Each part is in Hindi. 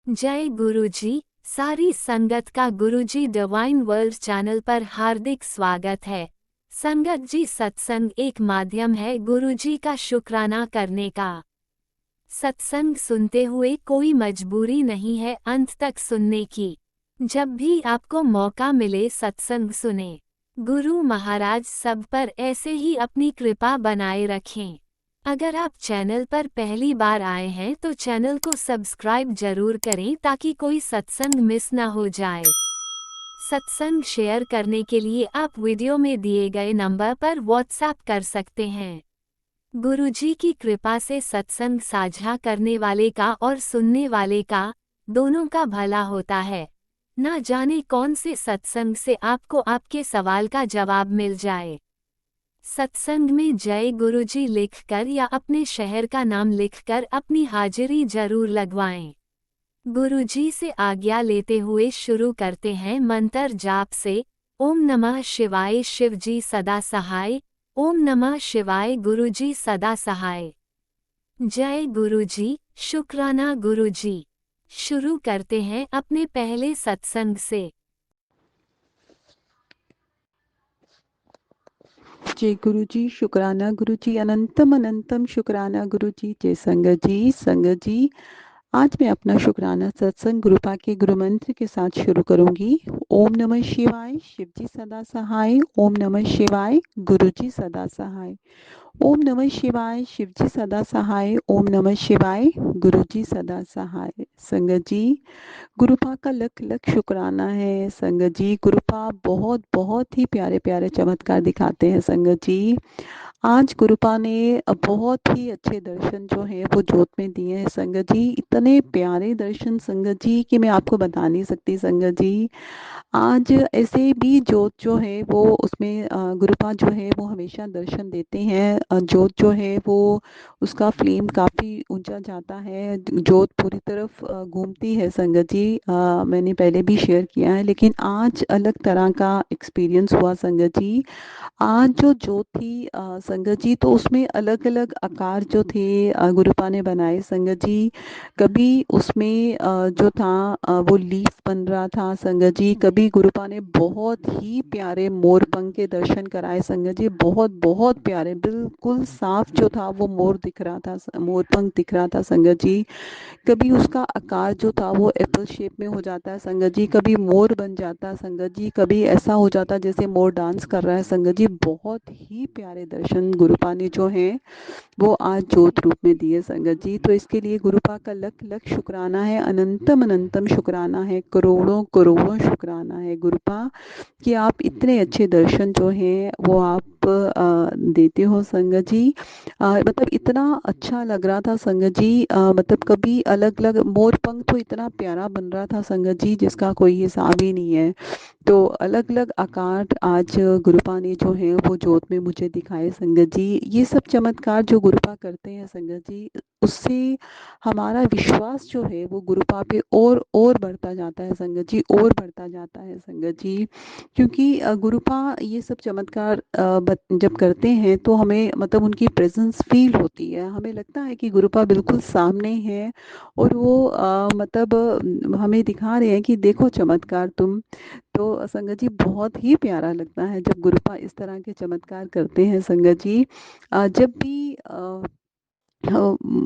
जय गुरुजी। सारी संगत का गुरुजी डिवाइन वर्ल्ड चैनल पर हार्दिक स्वागत है। संगत जी, सत्संग एक माध्यम है गुरुजी का शुक्राना करने का। सत्संग सुनते हुए कोई मजबूरी नहीं है अंत तक सुनने की। जब भी आपको मौका मिले सत्संग सुने। गुरु महाराज सब पर ऐसे ही अपनी कृपा बनाए रखें। अगर आप चैनल पर पहली बार आए हैं तो चैनल को सब्सक्राइब जरूर करें ताकि कोई सत्संग मिस ना हो जाए। सत्संग शेयर करने के लिए आप वीडियो में दिए गए नंबर पर व्हाट्सएप कर सकते हैं। गुरुजी की कृपा से सत्संग साझा करने वाले का और सुनने वाले का, दोनों का भला होता है। ना जाने कौन से सत्संग से आपको आपके सवाल का जवाब मिल जाए। सत्संग में जय गुरुजी लिखकर या अपने शहर का नाम लिखकर अपनी हाजिरी जरूर लगवाएं। गुरुजी से आज्ञा लेते हुए शुरू करते हैं मंत्र जाप से। ओम नमः शिवाय शिवजी सदा सहाय। ओम नमः शिवाय गुरुजी सदा सहाय। जय गुरुजी, शुक्राना गुरुजी। शुरू करते हैं अपने पहले सत्संग से। जय गुरु जी, शुक्राना गुरु जी, अनंतम अनंतम शुक्राना गुरु जी। जय संगत जी, संगत जी। आज मैं अपना शुक्राना सत्संग गुरुपा के गुरु मंत्र के साथ शुरू करूंगी। ओम नमः शिवाय, शिव जी सदा सहाय। ओम नमः शिवाय, गुरु जी सदा सहाय। ओम नमः शिवाय, शिव जी सदा सहाय। ओम नमः शिवाय, गुरु जी सदा सहाय। संगत जी, गुरुपा का लख लख शुक्राना है। संगत जी, गुरुपा बहुत बहुत ही प्यारे प्यारे चमत्कार दिखाते हैं। संगत जी, आज गुरुपा ने बहुत ही अच्छे दर्शन जो है वो जोत में दिए हैं। संगत जी, इतने प्यारे दर्शन संगत जी कि मैं आपको बता नहीं सकती। संगत जी, आज ऐसे भी जोत जो है वो उसमें गुरुपा जो है वो हमेशा दर्शन देते हैं। जोत जो है वो उसका फ्लेम काफ़ी ऊंचा जाता है। जोत पूरी तरफ घूमती है। संगत जी, मैंने पहले भी शेयर किया है, लेकिन आज अलग तरह का एक्सपीरियंस हुआ। संगत जी, आज जो जोत थी संगत जी, तो उसमें अलग अलग आकार जो थे गुरुपा ने बनाए। संगत जी, कभी उसमें जो था वो लीफ बन रहा था। संगत जी, कभी गुरुपा ने बहुत ही प्यारे मोर पंख के दर्शन कराए। संगत जी, बहुत बहुत प्यारे, बिल्कुल साफ जो था वो मोर दिख रहा था, मोर पंख दिख रहा था। संगत जी, कभी उसका आकार जो था वो एप्पल शेप में हो जाता है। संगत जी, कभी मोर बन जाता है। संगत जी, कभी ऐसा हो जाता है जैसे मोर डांस कर रहा है। संगत जी, बहुत ही प्यारे दर्शन गुरुपा ने जो है वो आज जोत रूप में दिए। संगत जी, तो इसके लिए गुरुपा का लख लख शुक्राना है, अनंतम अनंतम शुक्राना है, करोड़ों करोड़ों शुक्राना है गुरुपा कि आप इतने अच्छे दर्शन जो हैं वो आप देते हो। संगत जी, मतलब इतना अच्छा लग रहा था। संगत जी, मतलब कभी अलग अलग मोर पंख तो इतना प्यारा बन रहा था संगत जी, जिसका कोई हिसाब ही नहीं है। तो अलग अलग आकार आज गुरुपा ने जो है वो जोत में मुझे दिखाए। संगत जी, ये सब चमत्कार जो गुरुपा करते हैं संगत जी, उससे हमारा विश्वास जो है वो गुरुपा पे और बढ़ता जाता है। संगत जी, और बढ़ता जाता है। संगत जी, क्योंकि गुरुपा ये सब चमत्कार जब करते हैं तो हमें मतलब उनकी प्रेजेंस फील होती है। हमें लगता है कि गुरुपा बिल्कुल सामने है और वो मतलब हमें दिखा रहे हैं कि देखो चमत्कार तुम। तो संगत जी, बहुत ही प्यारा लगता है जब गुरुपा इस तरह के चमत्कार करते हैं। संगत जी, जब भी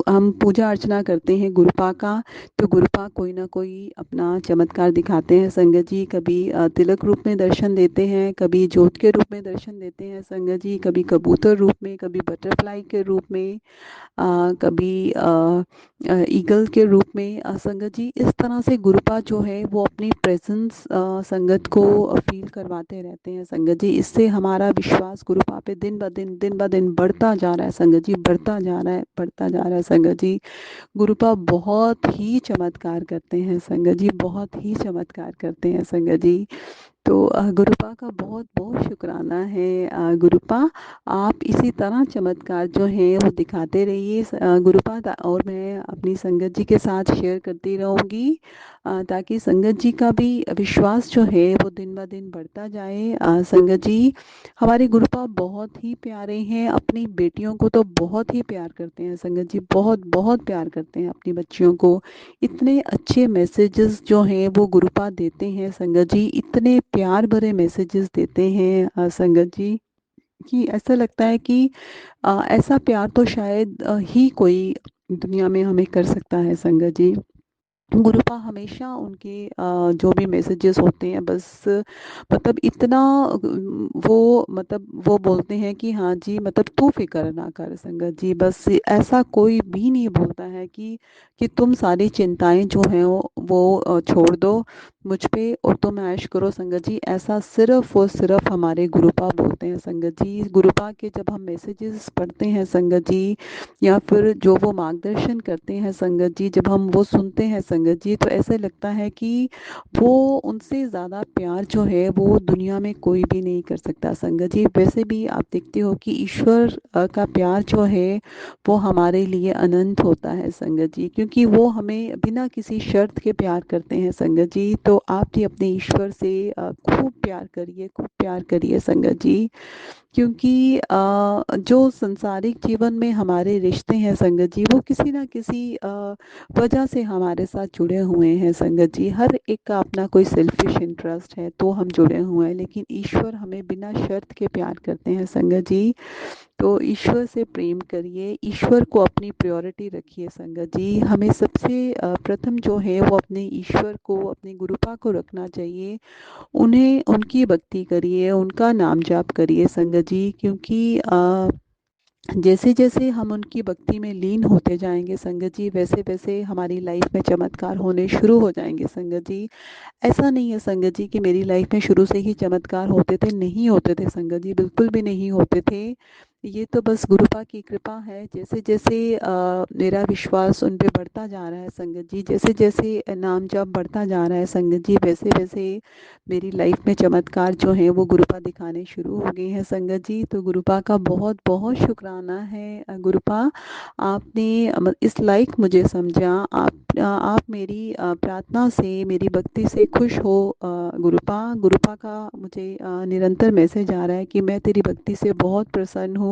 हम पूजा अर्चना करते हैं गुरुपा का, तो गुरुपा कोई ना कोई अपना चमत्कार दिखाते हैं। संगत जी, कभी तिलक रूप में दर्शन देते हैं, कभी जोत के रूप में दर्शन देते हैं। संगत जी, कभी कबूतर रूप में, कभी बटरफ्लाई के रूप में, कभी ईगल के रूप में। संगत जी, इस तरह से गुरुपा जो है वो अपनी प्रेजेंस संगत को फील करवाते रहते हैं। संगत जी, इससे हमारा विश्वास गुरुपा पे दिन ब दिन बढ़ता जा रहा है। संगत जी, बढ़ता जा रहा है, बढ़ता जा रहा है। संगत जी, गुरुपा बहुत ही चमत्कार करते हैं। संगत जी, बहुत ही चमत्कार करते हैं। संगत जी, तो गुरुपा का बहुत बहुत शुक्राना है। गुरुपा, आप इसी तरह चमत्कार जो है वो दिखाते रहिए गुरुपा, और मैं अपनी संगत जी के साथ शेयर करती रहूँगी, ताकि संगत जी का भी विश्वास जो है वो दिन ब दिन बढ़ता जाए। संगत जी, हमारे गुरुपा बहुत ही प्यारे हैं, अपनी बेटियों को तो बहुत ही प्यार करते हैं संगत जी, बहुत बहुत प्यार करते हैं अपनी बच्चियों को। इतने अच्छे मैसेजेस जो हैं वो गुरुपा देते हैं संगत जी, इतने प्यार भरे मैसेजेस देते हैं संगत जी, कि ऐसा लगता है कि ऐसा प्यार तो शायद ही कोई दुनिया में हमें कर सकता है संगत जी। गुरुपा हमेशा उनके जो भी मैसेजेस होते हैं, बस मतलब इतना वो बोलते हैं कि हाँ जी, मतलब तू फिक्र ना कर संगत जी, बस ऐसा कोई भी नहीं बोलता है कि तुम सारी चिंताएं जो हैं वो छोड़ दो मुझ पे और तुम ऐश करो संगत जी, ऐसा सिर्फ और सिर्फ हमारे गुरुपा बोलते हैं संगत जी। गुरुपा के जब हम मैसेजेस पढ़ते हैं संगत जी, या फिर जो वो मार्गदर्शन करते हैं संगत जी, जब हम वो सुनते हैं संगत जी, तो ऐसे लगता है कि वो उनसे ज़्यादा प्यार जो है वो दुनिया में कोई भी नहीं कर सकता संगत जी। वैसे भी आप देखते हो कि ईश्वर का प्यार जो है वो हमारे लिए अनंत होता है संगत जी, क्योंकि वो हमें बिना किसी शर्त के प्यार करते हैं संगत जी। तो आप भी अपने ईश्वर से खूब प्यार करिए, खूब प्यार करिए संगत जी, क्योंकि जो संसारिक जीवन में हमारे रिश्ते हैं संगत जी, वो किसी ना किसी वजह से हमारे साथ जुड़े हुए हैं संगत जी। हर एक का अपना कोई सेल्फिश इंटरेस्ट है तो हम जुड़े हुए हैं, लेकिन ईश्वर हमें बिना शर्त के प्यार करते हैं संगत जी। तो ईश्वर से प्रेम करिए, ईश्वर को अपनी प्रायोरिटी रखिए संगत जी। हमें सबसे प्रथम जो है वो अपने ईश्वर को, अपने गुरुपा को रखना चाहिए। उन्हें, उनकी भक्ति करिए, उनका नाम जाप करिए संगत जी, क्योंकि जैसे जैसे हम उनकी भक्ति में लीन होते जाएंगे संगत जी, वैसे वैसे हमारी लाइफ में चमत्कार होने शुरू हो जाएंगे संगत जी। ऐसा नहीं है संगत जी कि मेरी लाइफ में शुरू से ही चमत्कार होते थे, नहीं होते थे संगत जी, बिल्कुल भी नहीं होते थे। ये तो बस गुरुपा की कृपा है। जैसे जैसे मेरा विश्वास उन पे बढ़ता जा रहा है संगत जी, जैसे जैसे नाम जप बढ़ता जा रहा है संगत जी, वैसे वैसे मेरी लाइफ में चमत्कार जो है वो गुरुपा दिखाने शुरू हो गए हैं संगत जी। तो गुरुपा का बहुत बहुत शुक्राना है गुरुपा, आपने इस लायक मुझे समझा। आप मेरी प्रार्थना से, मेरी भक्ति से खुश हो गुरुपा। गुरुपा का मुझे निरंतर मैसेज आ रहा है कि मैं तेरी भक्ति से बहुत प्रसन्न हूँ।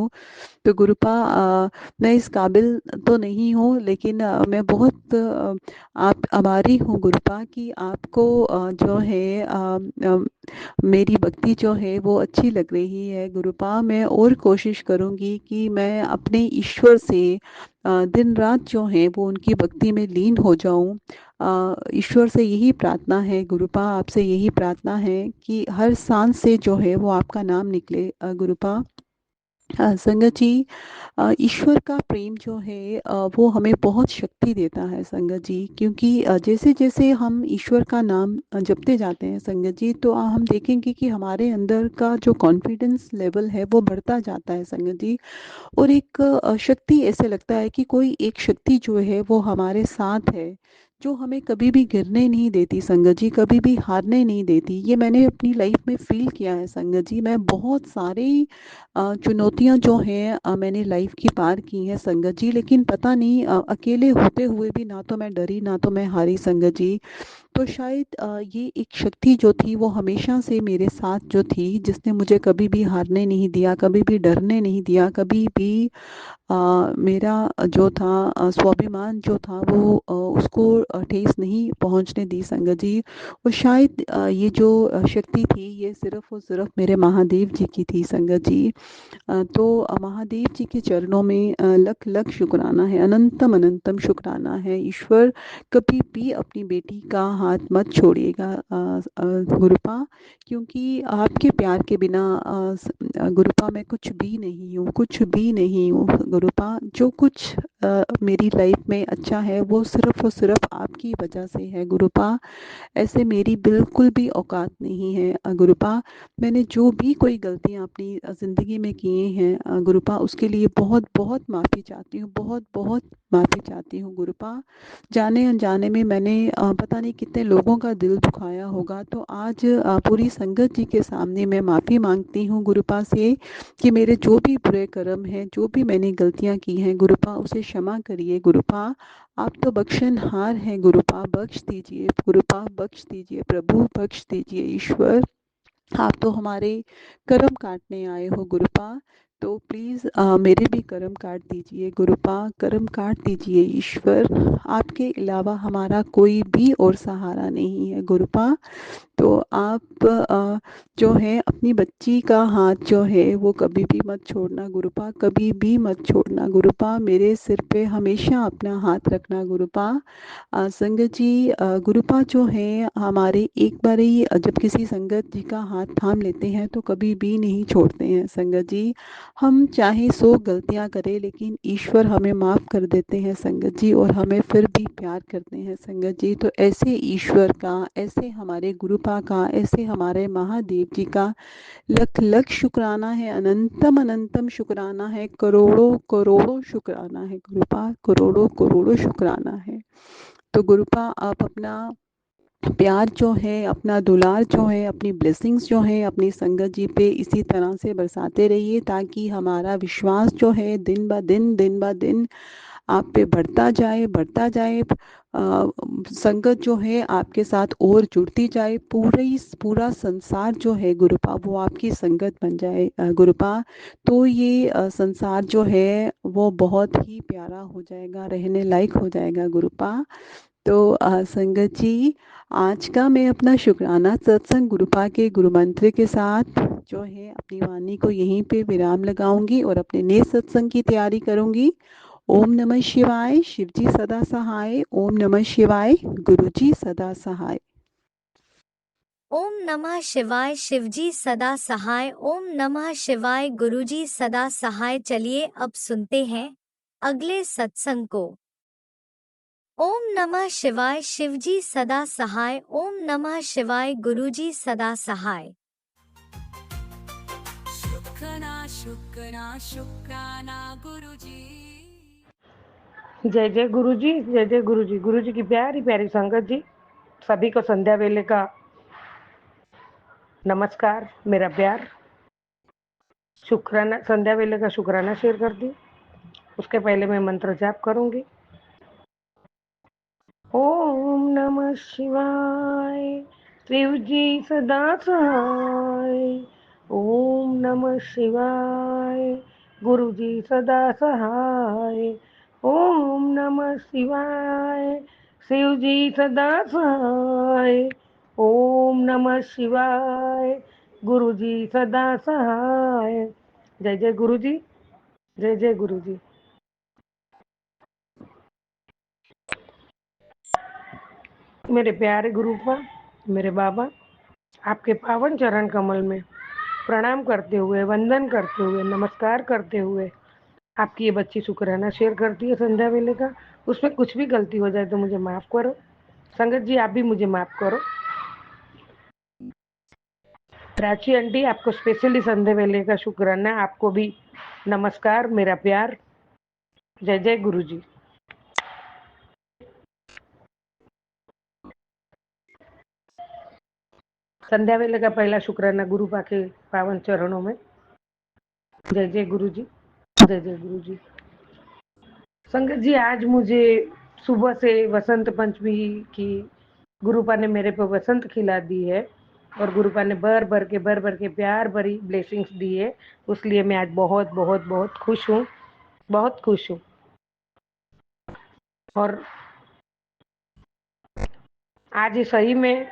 तो गुरुपा, मैं इस काबिल तो नहीं हूँ, लेकिन मैं बहुत आप आभारी हूँ गुरुपा कि आपको जो है मेरी भक्ति जो है वो अच्छी लग रही है गुरुपा। मैं और कोशिश करूँगी कि मैं अपने ईश्वर से दिन रात जो है वो उनकी भक्ति में लीन हो जाऊँ। ईश्वर से यही प्रार्थना है गुरुपा, आपसे यही प्रार्थना है कि हर सांस से जो है वो आपका नाम निकले गुरुपा। संगत जी, ईश्वर का प्रेम जो है वो हमें बहुत शक्ति देता है संगत जी, क्योंकि जैसे जैसे हम ईश्वर का नाम जपते जाते हैं संगत जी, तो हम देखेंगे कि हमारे अंदर का जो कॉन्फिडेंस लेवल है वो बढ़ता जाता है संगत जी। और एक शक्ति, ऐसे लगता है कि कोई एक शक्ति जो है वो हमारे साथ है, जो हमें कभी भी गिरने नहीं देती संगत जी, कभी भी हारने नहीं देती। ये मैंने अपनी लाइफ में फील किया है संगत जी। मैं बहुत सारे चुनौतियां जो हैं मैंने लाइफ की पार की हैं संगत जी, लेकिन पता नहीं अकेले होते हुए भी ना तो मैं डरी ना तो मैं हारी संगत जी। तो शायद ये एक शक्ति जो थी वो हमेशा से मेरे साथ जो थी, जिसने मुझे कभी भी हारने नहीं दिया, कभी भी डरने नहीं दिया, कभी भी मेरा जो था स्वाभिमान जो था वो उसको ठेस नहीं पहुंचने दी संगत जी। और शायद ये जो शक्ति थी ये सिर्फ और सिर्फ मेरे महादेव जी की थी संगत जी। तो महादेव जी के चरणों में लख लख शुक्राना है, अनंतम अनंतम शुक्राना है। ईश्वर कभी भी अपनी बेटी का हाथ मत छोड़िएगा गुरुपा, क्योंकि आपके प्यार के बिना गुरुपा मैं कुछ भी नहीं हूँ, कुछ भी नहीं हूँ गुरुपा। जो कुछ मेरी लाइफ में अच्छा है वो सिर्फ़ और सिर्फ़ आपकी वजह से है गुरुपा। ऐसे मेरी बिल्कुल भी औकात नहीं है गुरुपा। मैंने जो भी कोई गलतियाँ अपनी ज़िंदगी में किए हैं गुरुपा, उसके लिए बहुत-बहुत माफ़ी चाहती हूँ, बहुत-बहुत माफ़ी चाहती हूँ गुरुपा। जाने-अनजाने में मैंने पता नहीं कितने लोगों का दिल दुखाया होगा, तो आज पूरी संगत जी के सामने मैं माफ़ी माँगती हूँ गुरुपा से कि मेरे जो भी बुरे कर्म हैं, जो भी मैंने गलतियाँ की हैं गुरुपा, उसे क्षमा करिए गुरुपा। आप तो बख्शनहार हैं गुरुपा, बख्श दीजिए गुरुपा, बख्श दीजिए प्रभु, बख्श दीजिए ईश्वर। आप तो हमारे कर्म काटने आए हो गुरुपा, तो प्लीज़ मेरे भी कर्म काट दीजिए गुरुपा, कर्म काट दीजिए ईश्वर। आपके अलावा हमारा कोई भी और सहारा नहीं है गुरुपा। तो आप जो है अपनी बच्ची का हाथ जो है वो कभी भी मत छोड़ना गुरुपा, कभी भी मत छोड़ना गुरुपा। मेरे सिर पे हमेशा अपना हाथ रखना गुरुपा। संगत जी गुरुपा जो है हमारे एक बार ही जब किसी संगत जी का हाथ थाम लेते हैं तो कभी भी नहीं छोड़ते हैं संगत जी। हम चाहे 100 गलतियां करें लेकिन ईश्वर हमें माफ़ कर देते हैं संगत जी, और हमें फिर भी प्यार करते हैं संगत जी। तो ऐसे ईश्वर का, ऐसे हमारे गुरुपा का, ऐसे हमारे महादेव जी का लख लख शुक्राना है, अनंतम अनंतम शुक्राना है, करोड़ों करोड़ों शुक्राना है गुरुपा, करोड़ों करोड़ों शुक्राना है। तो गुरुपा आप अपना प्यार जो है, अपना दुलार जो है, अपनी ब्लेसिंग्स जो है अपनी संगत जी पे इसी तरह से बरसाते रहिए, ताकि हमारा विश्वास जो है दिन ब दिन आप पे बढ़ता जाए। संगत जो है आपके साथ और जुड़ती जाए, पूरा संसार जो है गुरुपा वो आपकी संगत बन जाए गुरुपा। तो ये संसार जो है वो बहुत ही प्यारा हो जाएगा, रहने लायक हो जाएगा गुरुपा। तो संगत जी आज का मैं अपना शुक्राना सत्संग गुरुपा के गुरु मंत्र के साथ जो है अपनी वाणी को यहीं पे विराम लगाऊंगी और अपने नए सत्संग की तैयारी करूंगी। ओम नमः शिवाय, शिवजी सदा सहाय। ओम नमः शिवाय, गुरुजी सदा सहाय। ओम नमः शिवाय, शिवजी सदा सहाय। ओम नमः शिवाय, गुरुजी सदा सहाय। चलिए अब सुनते हैं अगले सत्संग को। ओम नमः शिवाय, शिवजी सदा सहाय। ओम नमः शिवाय, गुरुजी सदा सहाय। शुक्राना गुरुजी। जय जय गुरुजी, जय जय गुरुजी। गुरुजी की प्यारी प्यारी संगत जी, सभी को संध्या वेले का नमस्कार, मेरा प्यार। शुक्राना, संध्या वेले का शुक्राना शेयर कर दी। उसके पहले मैं मंत्र जाप करूंगी। ओम नमः शिवाय, शिव जी सदा सहाय। ओम नमः शिवाय, गुरु जी सदा सहाय। ओम नमः शिवाय, शिव जी सदा सहाय। ओम नमः शिवाय, गुरु जी सदा सहाय। जय जय गुरु जी, जय जय गुरु जी। मेरे प्यारे गुरुपा, मेरे बाबा, आपके पावन चरण कमल में प्रणाम करते हुए, वंदन करते हुए, नमस्कार करते हुए आपकी ये बच्ची शुक्राना शेयर करती है संध्या वेले का। उसमें कुछ भी गलती हो जाए तो मुझे माफ़ करो। संगत जी आप भी मुझे माफ़ करो। प्राची आंटी आपको स्पेशली संध्या वेले का शुक्राना, आपको भी नमस्कार, मेरा प्यार। जय जय गुरु जी। संध्या वेले का पहला शुक्राना गुरुपा के पावन चरणों में। जय जय गुरु जी, जय जय गुरु जी। संगत जी आज मुझे सुबह से वसंत पंचमी की गुरुपा ने मेरे पे वसंत खिला दी है, और गुरुपा ने भर भर के प्यार भरी ब्लेसिंग्स दी है। उसलिए मैं आज बहुत बहुत बहुत खुश हूँ, बहुत खुश हूँ। और आज सही में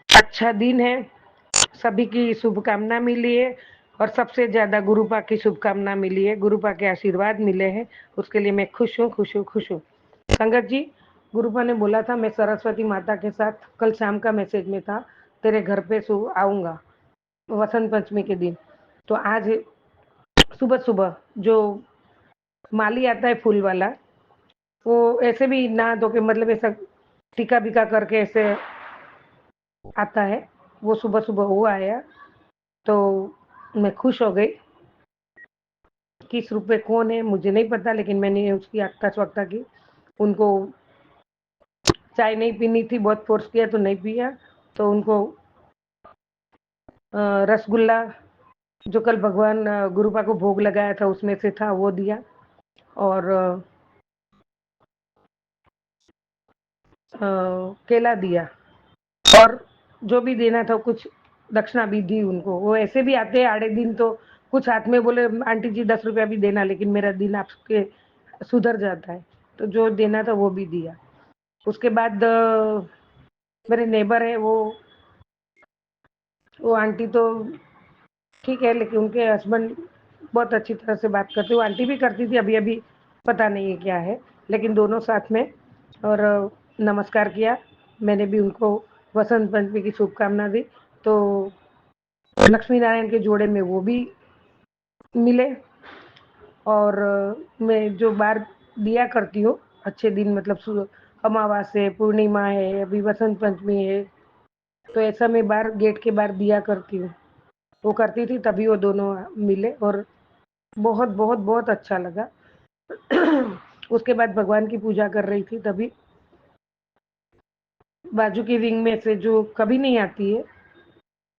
अच्छा दिन है, सभी की शुभकामना मिली है, और सबसे ज्यादा गुरुपा की शुभकामना मिली है, गुरुपा के आशीर्वाद मिले हैं। उसके लिए मैं खुश हूँ, खुश हूँ, खुश हूँ। संगत जी, गुरुपा ने बोला था मैं सरस्वती माता के साथ कल शाम का मैसेज में था तेरे घर पे आऊंगा। वसंत पंचमी के दिन। तो आज सुबह सुबह जो माली आता है फूल वाला, वो ऐसे भी नहा धो के मतलब ऐसा टीका बिका करके ऐसे आता है, वो सुबह सुबह वो आया। तो मैं खुश हो गई। किस रूप में कौन है मुझे नहीं पता, लेकिन मैंने उसकी आक्ता चौकता की। उनको चाय नहीं पीनी थी, बहुत फोर्स किया तो नहीं पिया। तो उनको रसगुल्ला जो कल भगवान गुरुपा को भोग लगाया था उसमें से था वो दिया। और केला दिया। और जो भी देना था कुछ दक्षिणा भी दी उनको। वो ऐसे भी आते हैं आड़े दिन तो कुछ हाथ में बोले आंटी जी 10 रुपया भी देना, लेकिन मेरा दिन आपके सुधर जाता है। तो जो देना था वो भी दिया। उसके बाद मेरे नेबर है वो आंटी तो ठीक है, लेकिन उनके हस्बैंड बहुत अच्छी तरह से बात करते। वो आंटी भी करती थी, अभी अभी पता नहीं है क्या है, लेकिन दोनों साथ में। और नमस्कार किया। मैंने भी उनको वसंत पंचमी की शुभकामना दी। तो लक्ष्मी नारायण के जोड़े में वो भी मिले। और मैं जो बार दिया करती हूँ अच्छे दिन, मतलब अमावास है, पूर्णिमा है, अभी वसंत पंचमी है, तो ऐसा मैं बार गेट के बाहर दिया करती हूँ। वो करती थी तभी वो दोनों मिले और बहुत बहुत बहुत अच्छा लगा। उसके बाद भगवान की पूजा कर रही थी तभी बाजू की विंग में से जो कभी नहीं आती है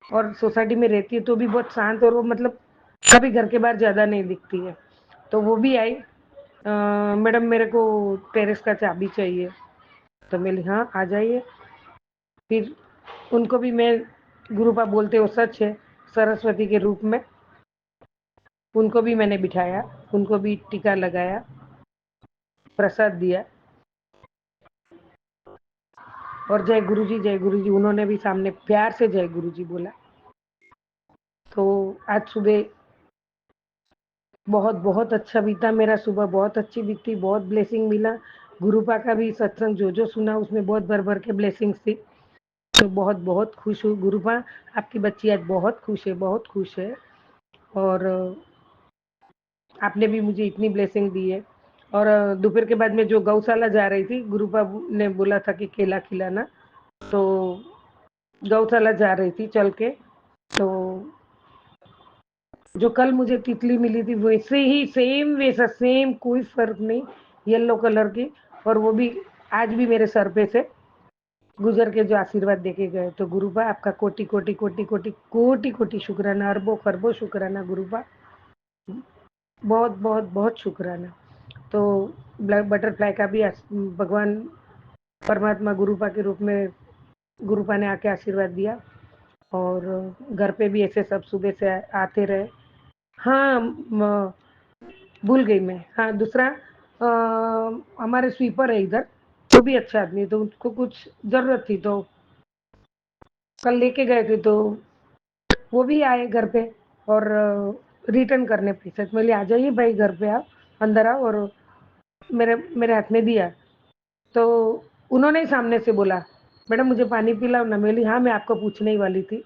और सोसाइटी में रहती है तो भी बहुत शांत, और वो मतलब कभी घर के बाहर ज़्यादा नहीं दिखती है, तो वो भी आई। मैडम मेरे को टेरेस का चाबी चाहिए। तो मैं हाँ आ जाइए। फिर उनको भी मैं गुरुपा बोलते हो सच है सरस्वती के रूप में, उनको भी मैंने बिठाया, उनको भी टीका लगाया, प्रसाद दिया। और जय गुरुजी उन्होंने भी सामने प्यार से जय गुरुजी बोला। तो आज सुबह बहुत बहुत अच्छा बीता मेरा, सुबह बहुत अच्छी बीती, बहुत ब्लेसिंग मिला। गुरुपा का भी सत्संग जो जो सुना उसमें बहुत भर भर के ब्लेसिंग्स थी। तो बहुत बहुत खुश हूँ गुरुपा, आपकी बच्ची आज बहुत खुश है, बहुत खुश है। और आपने भी मुझे इतनी ब्लेसिंग दी है। और दोपहर के बाद में जो गौशाला जा रही थी, गुरुपा ने बोला था कि केला खिलाना, तो गौशाला जा रही थी चल के। तो जो कल मुझे तितली मिली थी वैसे ही सेम, वैसा सेम, कोई फर्क नहीं, येलो कलर की। और वो भी आज भी मेरे सर पे से गुजर के जो आशीर्वाद देके गए। तो गुरुपा आपका कोटि कोटि कोटि कोटि कोटि कोटि शुक्राना, अरबों खरबों शुक्राना गुरुपा, बहुत बहुत बहुत शुक्राना। तो बटरफ्लाई का भी भगवान परमात्मा गुरुपा के रूप में गुरुपा ने आके आशीर्वाद दिया। और घर पे भी ऐसे सब सुबह से आते रहे। हाँ भूल गई मैं, हाँ दूसरा हमारे स्वीपर है इधर, वो भी अच्छा आदमी है, तो उसको कुछ जरूरत थी तो कल लेके गए थे, तो वो भी आए घर पे और रिटर्न करने पैसे। तो बोले आ जाइए भाई घर पे, आप अंदर आओ। और मेरे मेरे हाथ में दिया। तो उन्होंने ही सामने से बोला मैडम मुझे पानी पिलाओ ना। मैं बोली हाँ मैं आपको पूछने ही वाली थी।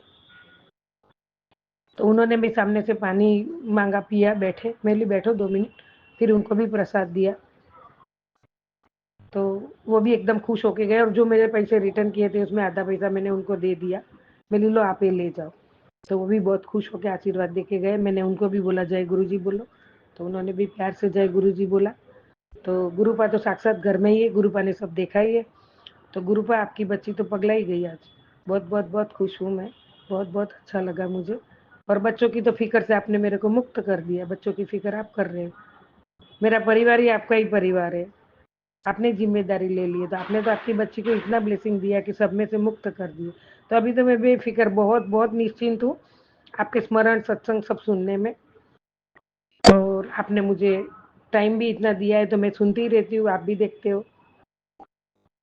तो उन्होंने भी सामने से पानी मांगा, पिया, बैठे। मैं बोली बैठो 2 मिनट। फिर उनको भी प्रसाद दिया। तो वो भी एकदम खुश होके गए, और जो मेरे पैसे रिटर्न किए थे उसमें आधा पैसा मैंने उनको दे दिया। मैं लो आप ये ले जाओ। तो वो भी बहुत खुश होकर आशीर्वाद देके गए। मैंने उनको भी बोला जय गुरुजी बोलो, तो उन्होंने भी प्यार से जय गुरुजी बोला। तो गुरुपा तो साक्षात घर में ही है, गुरुपा ने सब देखा ही है। तो गुरुपा आपकी बच्ची तो पगला ही गई आज। बहुत बहुत बहुत खुश हूँ मैं, बहुत बहुत अच्छा लगा मुझे। और बच्चों की तो फिक्र से आपने मेरे को मुक्त कर दिया, बच्चों की फिक्र आप कर रहे हो। मेरा परिवार ही आपका ही परिवार है, आपने जिम्मेदारी ले ली है। तो आपने तो आपकी बच्ची को इतना ब्लेसिंग दिया कि सब में से मुक्त कर दिए। तो अभी तो मैं बेफिक्र बहुत बहुत निश्चिंत हूँ आपके स्मरण सत्संग सब सुनने में। और आपने मुझे टाइम भी इतना दिया है तो मैं सुनती ही रहती हूँ, आप भी देखते हो।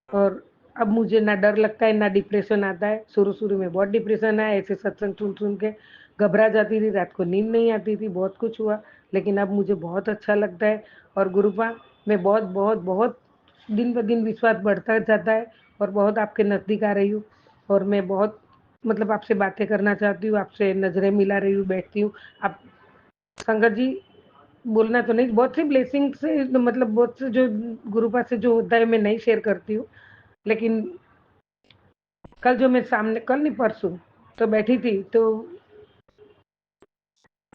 और अब मुझे ना डर लगता है ना डिप्रेशन आता है। शुरू शुरू में बहुत डिप्रेशन आया, ऐसे सत्संग सुन सुन के घबरा जाती थी, रात को नींद नहीं आती थी, बहुत कुछ हुआ। लेकिन अब मुझे बहुत अच्छा लगता है। और गुरुपा मैं बहुत बहुत बहुत दिन ब दिन विश्वास बढ़ता जाता है और बहुत आपके नज़दीक आ रही हूँ। और मैं बहुत मतलब आपसे बातें करना चाहती हूँ, आपसे नज़रें मिला रही हूँ, बैठती हूँ। आप संगत जी बोलना तो नहीं, बहुत सी ब्लेसिंग से मतलब बहुत से जो गुरु पास से जो होता है मैं नहीं शेयर करती हूँ। लेकिन कल जो मैं सामने, कल नहीं परसों, तो बैठी थी तो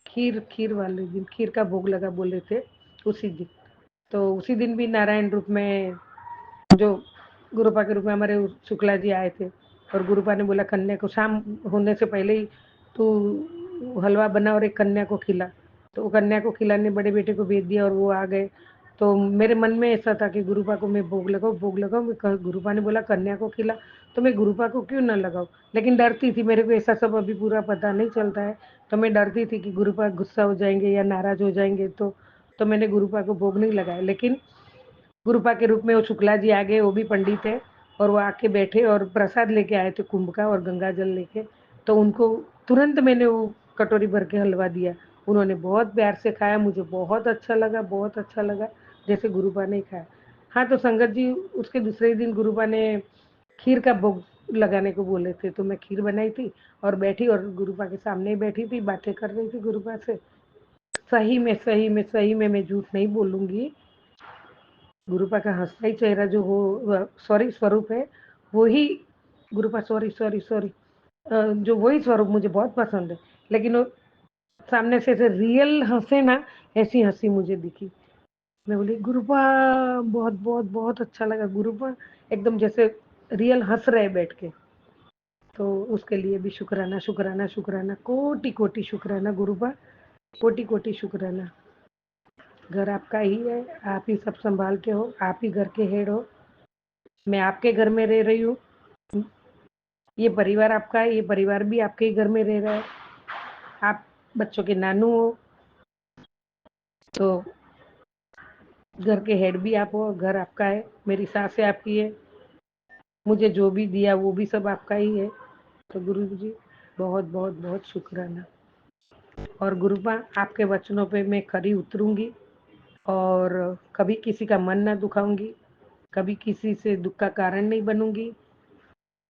खीर खीर वाले दिन खीर का भोग लगा बोले थे उसी दिन। तो उसी दिन भी नारायण रूप में जो गुरुपा के रूप में हमारे शुक्ला जी आए थे और गुरुपा ने बोला कन्या को शाम होने से पहले ही तू हलवा बना और एक कन्या को खिला। तो वो कन्या को खिलाने बड़े बेटे को भेज दिया और वो आ गए। तो मेरे मन में ऐसा था कि गुरुपा को मैं भोग लगाऊं। गुरुपा ने बोला कन्या को खिला, तो मैं गुरुपा को क्यों ना लगाऊं। लेकिन डरती थी, मेरे को ऐसा सब अभी पूरा पता नहीं चलता है। तो मैं डरती थी कि गुरुपा गुस्सा हो जाएंगे या नाराज हो जाएंगे, तो मैंने गुरुपा को भोग नहीं लगाया। लेकिन गुरुपा के रूप में वो शुक्ला जी आ गए, वो भी पंडित है और वो आके बैठे और प्रसाद लेके आए थे कुंभ का और गंगा जल लेके। तो उनको तुरंत मैंने वो कटोरी भर के हलवा दिया। उन्होंने बहुत प्यार से खाया, मुझे बहुत अच्छा लगा, बहुत अच्छा लगा, जैसे गुरुपा ने खाया। हाँ, तो संगत जी उसके दूसरे दिन गुरुपा ने खीर का भोग लगाने को बोले थे, तो मैं खीर बनाई थी और बैठी और गुरुपा के सामने ही बैठी थी, बातें कर रही थी गुरुपा से। सही में मैं झूठ नहीं बोलूंगी, गुरुपा का हंसता चेहरा जो हो, सॉरी स्वरूप है, वो ही गुरुपा, सॉरी सॉरी सॉरी, जो वही स्वरूप मुझे बहुत पसंद है। लेकिन वो सामने से ऐसे रियल हंसे ना, ऐसी हंसी मुझे दिखी। मैं बोली गुरुपा, बहुत बहुत बहुत अच्छा लगा गुरुपा, एकदम जैसे रियल हंस रहे बैठ के। तो उसके लिए भी शुक्राना शुक्राना शुक्राना, कोटि कोटि शुक्राना गुरुपा, कोटि कोटि शुक्राना। घर आपका ही है, आप ही सब संभालते हो, आप ही घर के हेड हो। मैं आपके घर में रह रही हूँ, ये परिवार आपका है, ये परिवार भी आपके ही घर में रह रहा है। आप बच्चों के नानू हो, तो घर के हेड भी आप हो, घर आपका है। मेरी सास है आपकी है, मुझे जो भी दिया वो भी सब आपका ही है। तो गुरु जी बहुत बहुत बहुत शुक्राना। और गुरुपा आपके वचनों पे मैं खरी उतरूंगी और कभी किसी का मन ना दुखाऊंगी, कभी किसी से दुख का कारण नहीं बनूंगी।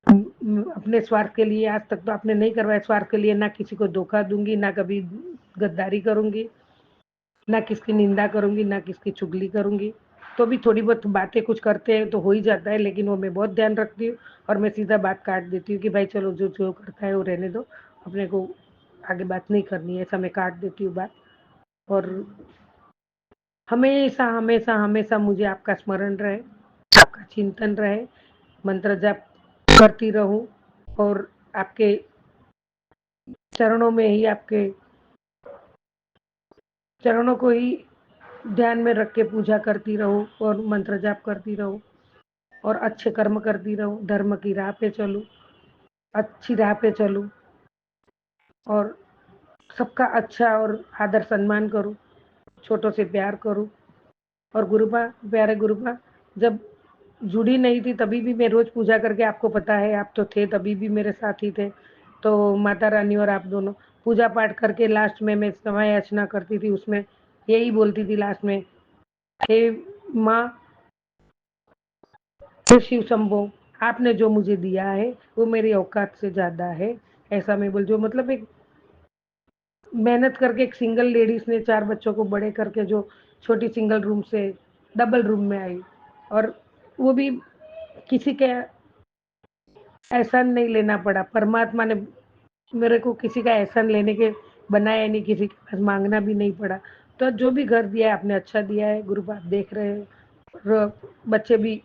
अपने स्वार्थ के लिए, आज तक तो आपने नहीं करवाया स्वार्थ के लिए, ना किसी को धोखा दूंगी, ना कभी गद्दारी करूंगी, ना किसकी निंदा करूंगी, ना किसकी चुगली करूंगी। तो भी थोड़ी बहुत बातें कुछ करते हैं तो हो ही जाता है, लेकिन वो मैं बहुत ध्यान रखती हूँ और मैं सीधा बात काट देती हूँ कि भाई चलो जो जो करता है वो रहने दो, अपने को आगे बात नहीं करनी है, ऐसा मैं काट देती हूँ बात। और हमेशा हमेशा हमेशा मुझे आपका स्मरण रहे, आपका चिंतन रहे, मंत्र जाप करती रहूं और आपके चरणों में ही, आपके चरणों को ही ध्यान में रख के पूजा करती रहूं और मंत्र जाप करती रहूं और अच्छे कर्म करती रहूं, धर्म की राह पे चलूं, अच्छी राह पे चलूं और सबका अच्छा और आदर सम्मान करूं, छोटों से प्यार करूं। और गुरुपा, प्यारे गुरुपा, जब जुड़ी नहीं थी तभी भी मैं रोज पूजा करके, आपको पता है आप तो थे तभी भी मेरे साथ ही थे। तो माता रानी और आप दोनों पूजा पाठ करके लास्ट में मैं समय याचना करती थी, उसमें यही बोलती थी लास्ट में, हे माँ, हे शिव शंभो, आपने जो मुझे दिया है वो मेरी औकात से ज्यादा है। ऐसा मैं बोल, जो मतलब एक मेहनत करके एक सिंगल लेडीज ने 4 बच्चों को बड़े करके जो छोटी सिंगल रूम से डबल रूम में आई, और वो भी किसी के एहसान नहीं लेना पड़ा, परमात्मा ने मेरे को किसी का एहसान लेने के बनाया नहीं, किसी के पास मांगना भी नहीं पड़ा। तो जो भी घर दिया है आपने अच्छा दिया है गुरु, आप देख रहे हो, बच्चे भी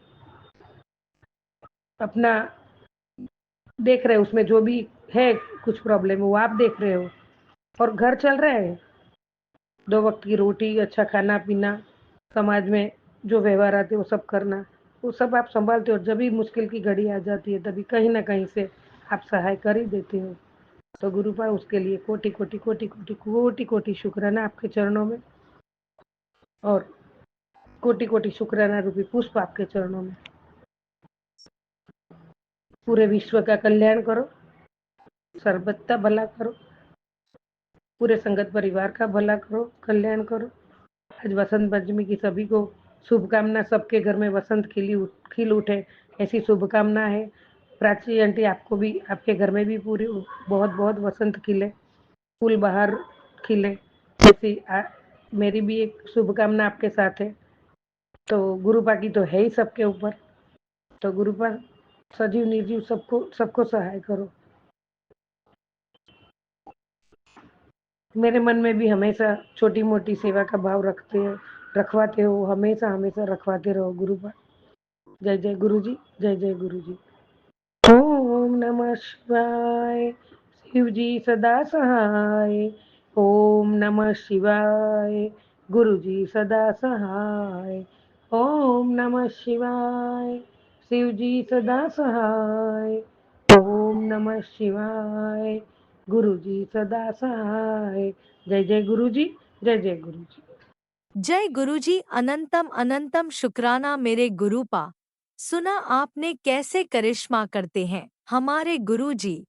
अपना देख रहे हो, उसमें जो भी है कुछ प्रॉब्लम है वो आप देख रहे हो, और घर चल रहा है, 2 वक्त की रोटी, अच्छा खाना पीना, समाज में जो व्यवहार आते हैं वो सब करना, वो सब आप संभालते हो। जब भी मुश्किल की घड़ी आ जाती है तभी कहीं ना कहीं से आप सहाय कर ही देते हो। तो गुरुपा उसके लिए कोटि कोटि कोटि कोटि कोटि कोटि शुक्राना आपके चरणों में, और कोटि कोटि शुक्राना रूपी पुष्प आपके चरणों में। पूरे विश्व का कल्याण करो, सर्वत्र भला करो, पूरे संगत परिवार का भला करो, कल्याण करो। आज वसंत पंचमी की सभी को शुभकामना, सबके घर में वसंत खिल उठे ऐसी शुभकामना है। प्राची आंटी आपको भी, आपके घर में भी पूरी बहुत बहुत वसंत खिले, फूल बाहर खिले, ऐसी मेरी भी एक शुभकामना आपके साथ है। तो गुरुपा की तो है ही सबके ऊपर, तो गुरुपा सजीव निर्जीव सबको सबको सहाय करो। मेरे मन में भी हमेशा छोटी मोटी सेवा का भाव रखवाते हो, हमेशा हमेशा रखवाते रहो गुरुपा। जय जय गुरु जी, जय जय गुरु जी। ओम नमः शिवाय, शिव जी सदा सहाय। ओम नमः शिवाय, गुरु जी सदा सहाय। ओम नमः शिवाय, शिव जी सदा सहाय। ओम नमः शिवाय, गुरु जी सदा सहाय। जय जय गुरु जी, जय जय गुरु जी। जय गुरुजी, अनंतम अनंतम शुक्राना मेरे गुरुपा। सुना आपने कैसे करिश्मा करते हैं हमारे गुरुजी।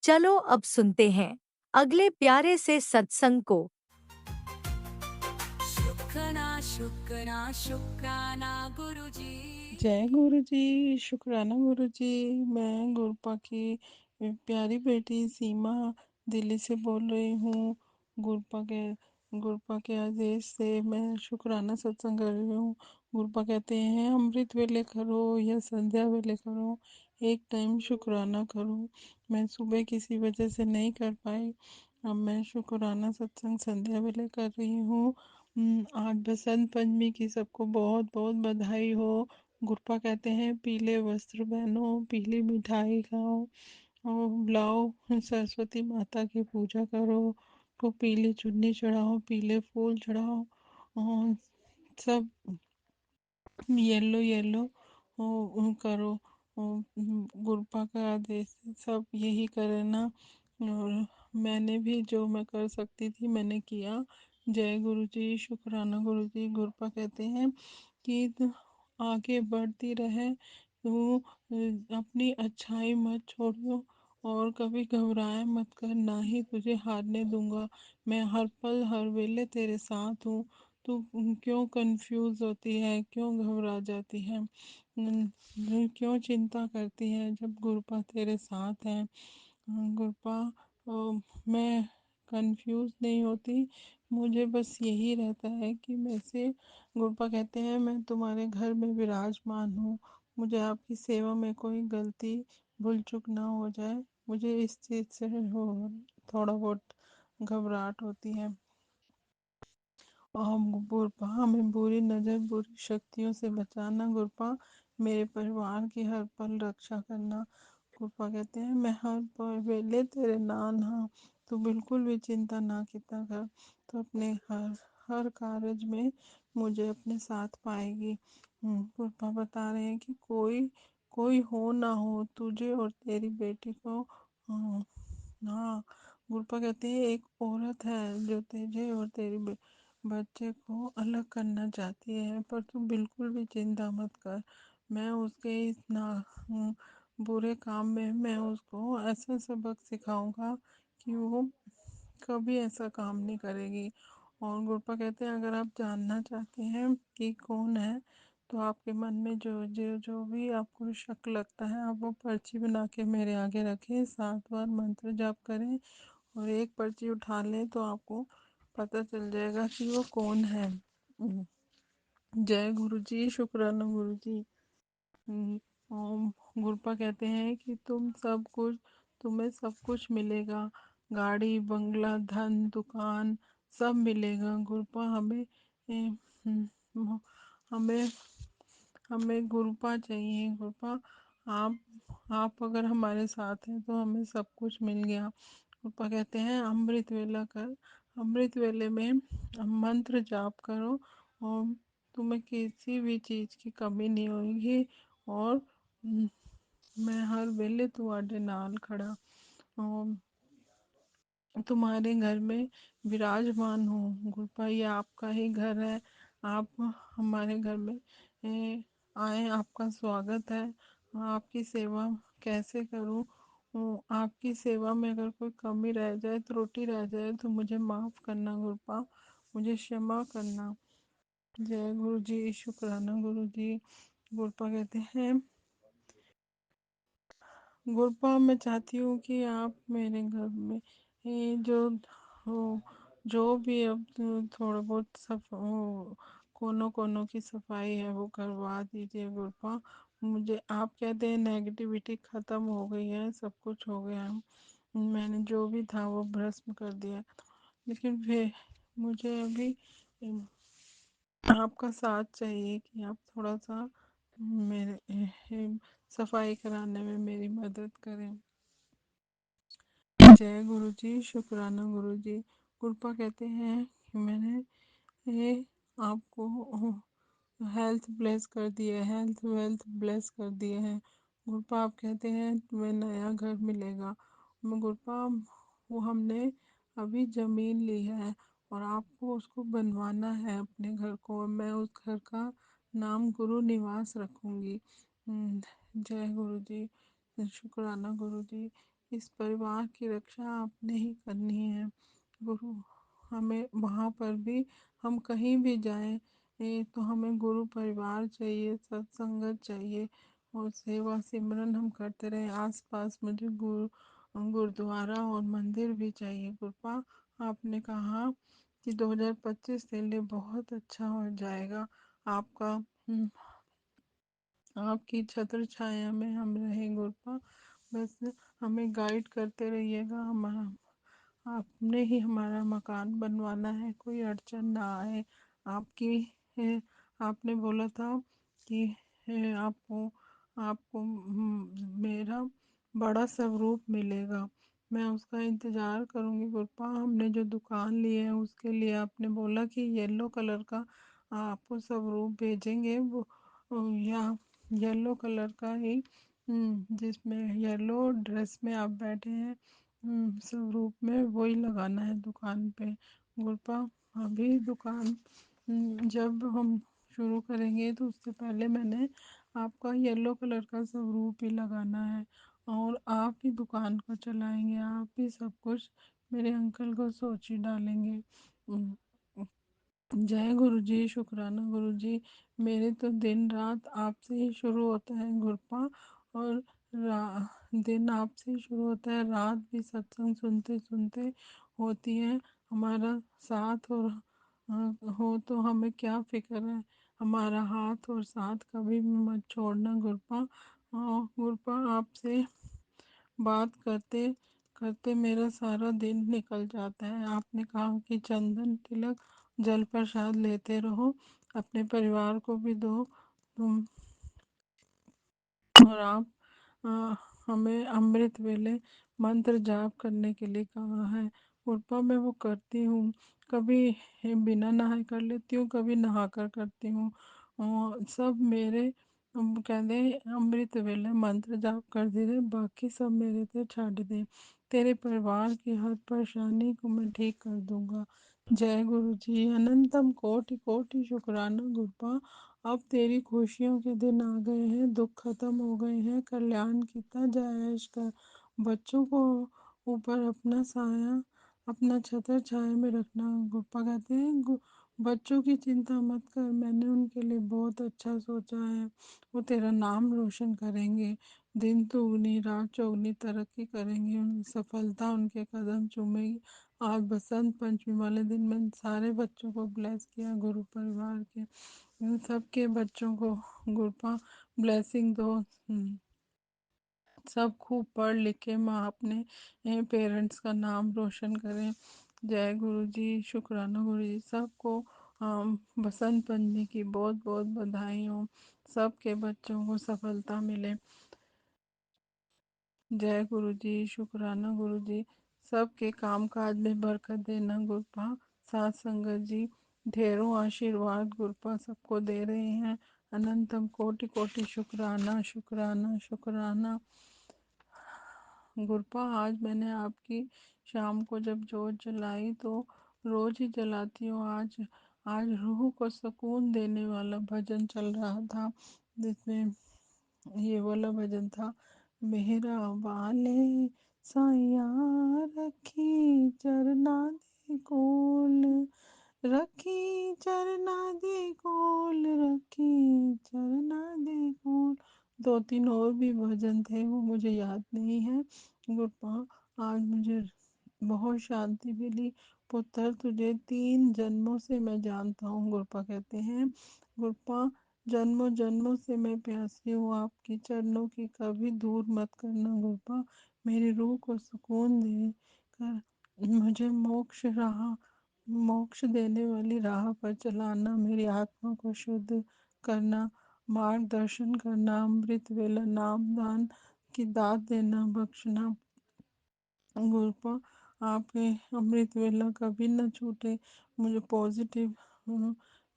चलो अब सुनते हैं अगले प्यारे से सत्संग को। शुक्राना शुक्राना शुक्राना गुरुजी। जय गुरु जी, शुक्राना गुरु जी। मैं गुरपा की प्यारी बेटी सीमा दिल्ली से बोल रही हूँ। गुरपा के गुरपा के आदेश से मैं शुक्राना सत्संग कर रही हूँ। गुरपा कहते हैं अमृत वेले करो या संध्या वेले करो, एक टाइम शुक्राना करो। मैं सुबह किसी वजह से नहीं कर पाई, अब मैं शुक्राना सत्संग संध्या वेले कर रही हूँ। आज बसंत पंचमी की सबको बहुत बहुत बधाई हो। गुरपा कहते हैं पीले वस्त्र पहनो, पीली मिठाई खाओ और लाओ, सरस्वती माता की पूजा करो, को पीली चुन्नी चढ़ाओ, पीले फूल चढ़ाओ और सब येलो येलो करो। गुरपा का आदेश है, सब यही करे ना। और मैंने भी जो मैं कर सकती थी मैंने किया। जय गुरु जी, शुक्राना गुरु जी। गुरपा कहते हैं कि आगे बढ़ती रहे तो अपनी अच्छाई मत छोड़ो और कभी घबराए मत कर, ना ही तुझे हारने दूंगा। मैं हर पल हर वेले तेरे साथ हूँ। तू क्यों कंफ्यूज होती है, क्यों घबरा जाती है, क्यों चिंता करती है जब गुरपा तेरे साथ है। गुरपा मैं कंफ्यूज नहीं होती, मुझे बस यही रहता है कि मैं से गुरपा कहते हैं मैं तुम्हारे घर में विराजमान हूँ, मुझे आपकी सेवा में कोई गलती भूल चूक ना हो जाए, मुझे इस चीज़ से हो थोड़ा बहुत घबराहट होती है। गुरपा हमें बुरी नज़र बुरी शक्तियों से बचाना, गुरपा मेरे परिवार की हर पल रक्षा करना। गुरपा कहते हैं मैं हर पल वेले तेरे नाल हाँ, तू बिल्कुल भी चिंता ना किया कर, तो अपने हर हर कार्य में मुझे अपने साथ पाएगी। गुरपा बता रहे हैं कि कोई कोई हो ना हो तुझे और तेरी बेटी को। हाँ हाँ, गुरपा कहते हैं एक औरत है जो तुझे और तेरी बच्चे को अलग करना चाहती है, पर तू बिल्कुल भी चिंता मत कर। मैं उसके इस ना बुरे काम में मैं उसको ऐसा सबक सिखाऊंगा कि वो कभी ऐसा काम नहीं करेगी। और गुरपा कहते हैं अगर आप जानना चाहते हैं कि कौन है तो आपके मन में जो जो जो भी आपको शक लगता है आप वो पर्ची बना के मेरे आगे रखें, 7 बार मंत्र जाप करें और एक पर्ची उठा लें तो आपको पता चल जाएगा कि वो कौन है। जय गुरु जी, शुक्राना गुरु जी। ओम। गुरपा कहते हैं कि तुम्हें सब कुछ मिलेगा, गाड़ी बंगला धन दुकान सब मिलेगा। गुरपा हम्म, हमें हमें गुरपा चाहिए। गुरपा आप अगर हमारे साथ हैं तो हमें सब कुछ मिल गया। पापा कहते हैं अमृत वेला कर, अमृत वेले में मंत्र जाप करो और तुम्हें किसी भी चीज़ की कमी नहीं होगी। और मैं हर वेले तुम्हारे नाल खड़ा और तुम्हारे घर में विराजमान हूँ। गुरपा ये आपका ही घर है, आप हमारे घर में आए, आपका स्वागत है। आपकी सेवा कैसे करूँ, आपकी सेवा में अगर कोई कमी रह जाए त्रुटि रह जाए तो मुझे माफ़ करना गुरपा, मुझे क्षमा करना। जय गुरु जी, शुक्राना गुरु जी। गुरपा कहते हैं गुरपा मैं चाहती हूँ कि आप मेरे घर में ये जो हो जो भी अब थोड़ा बहुत कोनों कोनों की सफाई है वो करवा दीजिए गुरपा। मुझे आप कहते हैं नेगेटिविटी खत्म हो गई है, सब कुछ हो गया है, मैंने जो भी था वो भस्म कर दिया, लेकिन फिर मुझे अभी आपका साथ चाहिए कि आप थोड़ा सा मेरे सफाई कराने में मेरी मदद करें। जय गुरु जी, शुक्राना गुरु जी। कृपा कहते हैं कि मैंने ये आपको हेल्थ ब्लेस कर दिए, हेल्थ वेल्थ ब्लेस कर दिए हैं। गुरपा आप कहते हैं तुम्हें नया घर मिलेगा। मैं गुरपा वो हमने अभी ज़मीन ली है और आपको उसको बनवाना है अपने घर को। मैं उस घर का नाम गुरु निवास रखूंगी। जय गुरु जी, शुक्राना गुरु जी। इस परिवार की रक्षा आपने ही करनी है गुरु। हमें वहाँ पर भी हम कहीं भी जाएं तो हमें गुरु परिवार चाहिए, सत्संगत चाहिए और सेवा सिमरन हम करते रहे। आसपास मुझे गुरुद्वारा और मंदिर भी चाहिए। कृपा आपने कहा कि 2025 के लिए बहुत अच्छा हो जाएगा। आपका आपकी छत्र छाया में हम रहें गुरपा। बस हमें गाइड करते रहिएगा। हमारा आपने ही हमारा मकान बनवाना है, कोई अड़चन ना आए। आपकी आपने बोला था कि आपको आपको मेरा बड़ा स्वरूप मिलेगा। मैं उसका इंतज़ार करूँगी गुरपा। हमने जो दुकान ली है उसके लिए आपने बोला कि येलो कलर का आपको स्वरूप भेजेंगे, वो या येलो कलर का ही जिसमें येलो ड्रेस में आप बैठे हैं स्वरूप में, वही लगाना है दुकान पे गुरपा। अभी दुकान जब हम शुरू करेंगे तो उससे पहले मैंने आपका येलो कलर का स्वरूप ही लगाना है और आप ही दुकान को चलाएंगे, आप ही सब कुछ मेरे अंकल को सोच ही डालेंगे। जय गुरु जी, शुक्राना गुरु जी। मेरे तो दिन रात आपसे ही शुरू होता है गुरपा और दिन आपसे ही शुरू होता है, रात भी सत्संग सुनते सुनते होती है। हमारा साथ और हो तो हमें क्या फिक्र है। हमारा हाथ और साथ कभी भी मत छोड़ना गुरपा। गुरपा आपसे बात करते करते मेरा सारा दिन निकल जाता है। आपने कहा कि चंदन तिलक जल प्रसाद लेते रहो, अपने परिवार को भी दो तुम। और आप आ, हमें अमृत वेले मंत्र जाप करने के लिए कहा है। कृपा मैं वो करती हूँ, कभी बिना नहाए कर लेती हूँ, कभी नहा कर करती हूँ। और सब मेरे कहते हैं अमृत वेले मंत्र जाप कर दे रहे, बाकी सब मेरे पे छाड़ दे। तेरे परिवार की हर परेशानी को मैं ठीक कर दूंगा। जय गुरु जी, अनंतम कोटि कोटि शुक्राना गुरपा। अब तेरी खुशियों के दिन आ गए हैं, दुख खत्म हो गए हैं, कल्याण कितना जायश कर। बच्चों को ऊपर अपना साया, अपना छत्र छाया में रखना। गुप्पा कहते हैं बच्चों की चिंता मत कर, मैंने उनके लिए बहुत अच्छा सोचा है। वो तेरा नाम रोशन करेंगे, दिन दुगनी रात चौगनी तरक्की करेंगे, सफलता उनके कदम चूमेगी। आज बसंत पंचमी वाले दिन मैंने सारे बच्चों को ब्लेस किया, गुरु परिवार के इन सबके बच्चों को गुरपा ब्लेसिंग दो। सब खूब पढ़ लिख के माँ अपने पेरेंट्स का नाम रोशन करें। जय गुरु जी, शुक्राना गुरु जी। सबको बसंत पंचमी की बहुत बहुत बधाई हो, सबके बच्चों को सफलता मिले। जय गुरु जी, शुक्राना गुरु जी। सबके काम काज में बरकत देना गुरपा। साथ संगत जी ढेरों आशीर्वाद गुरपा सबको दे रहे हैं। अनंतम कोटि कोटि शुक्राना शुक्राना शुक्राना गुरपा। आज मैंने आपकी शाम को जब जोत जलाई तो रोज ही जलाती हूँ, आज आज रूह को सुकून देने वाला भजन चल रहा था, जिसमें ये वाला भजन था। मेरा वाले साया रखी चरना दे कोल, रखी चरना दे कोल, रखी चरना दे कोल। 2-3 और भी भजन थे, वो मुझे याद नहीं है। गुरपा आज मुझे बहुत शांति मिली। पुत्र तुझे 3 जन्मों से मैं जानता हूँ, गुरपा कहते हैं। गुरपा जन्मों जन्मों से मैं प्यासी हूँ आपकी चरणों की, कभी दूर मत करना गुरपा। मेरी रूह को सुकून दे कर मुझे मोक्ष देने वाली राह पर चलाना, मेरी आत्मा को शुद्ध करना, मार्गदर्शन करना, अमृत वेला नाम दान की दात देना, बख्शना। गुरपा आपके अमृत वेला कभी न छूटे। मुझे पॉजिटिव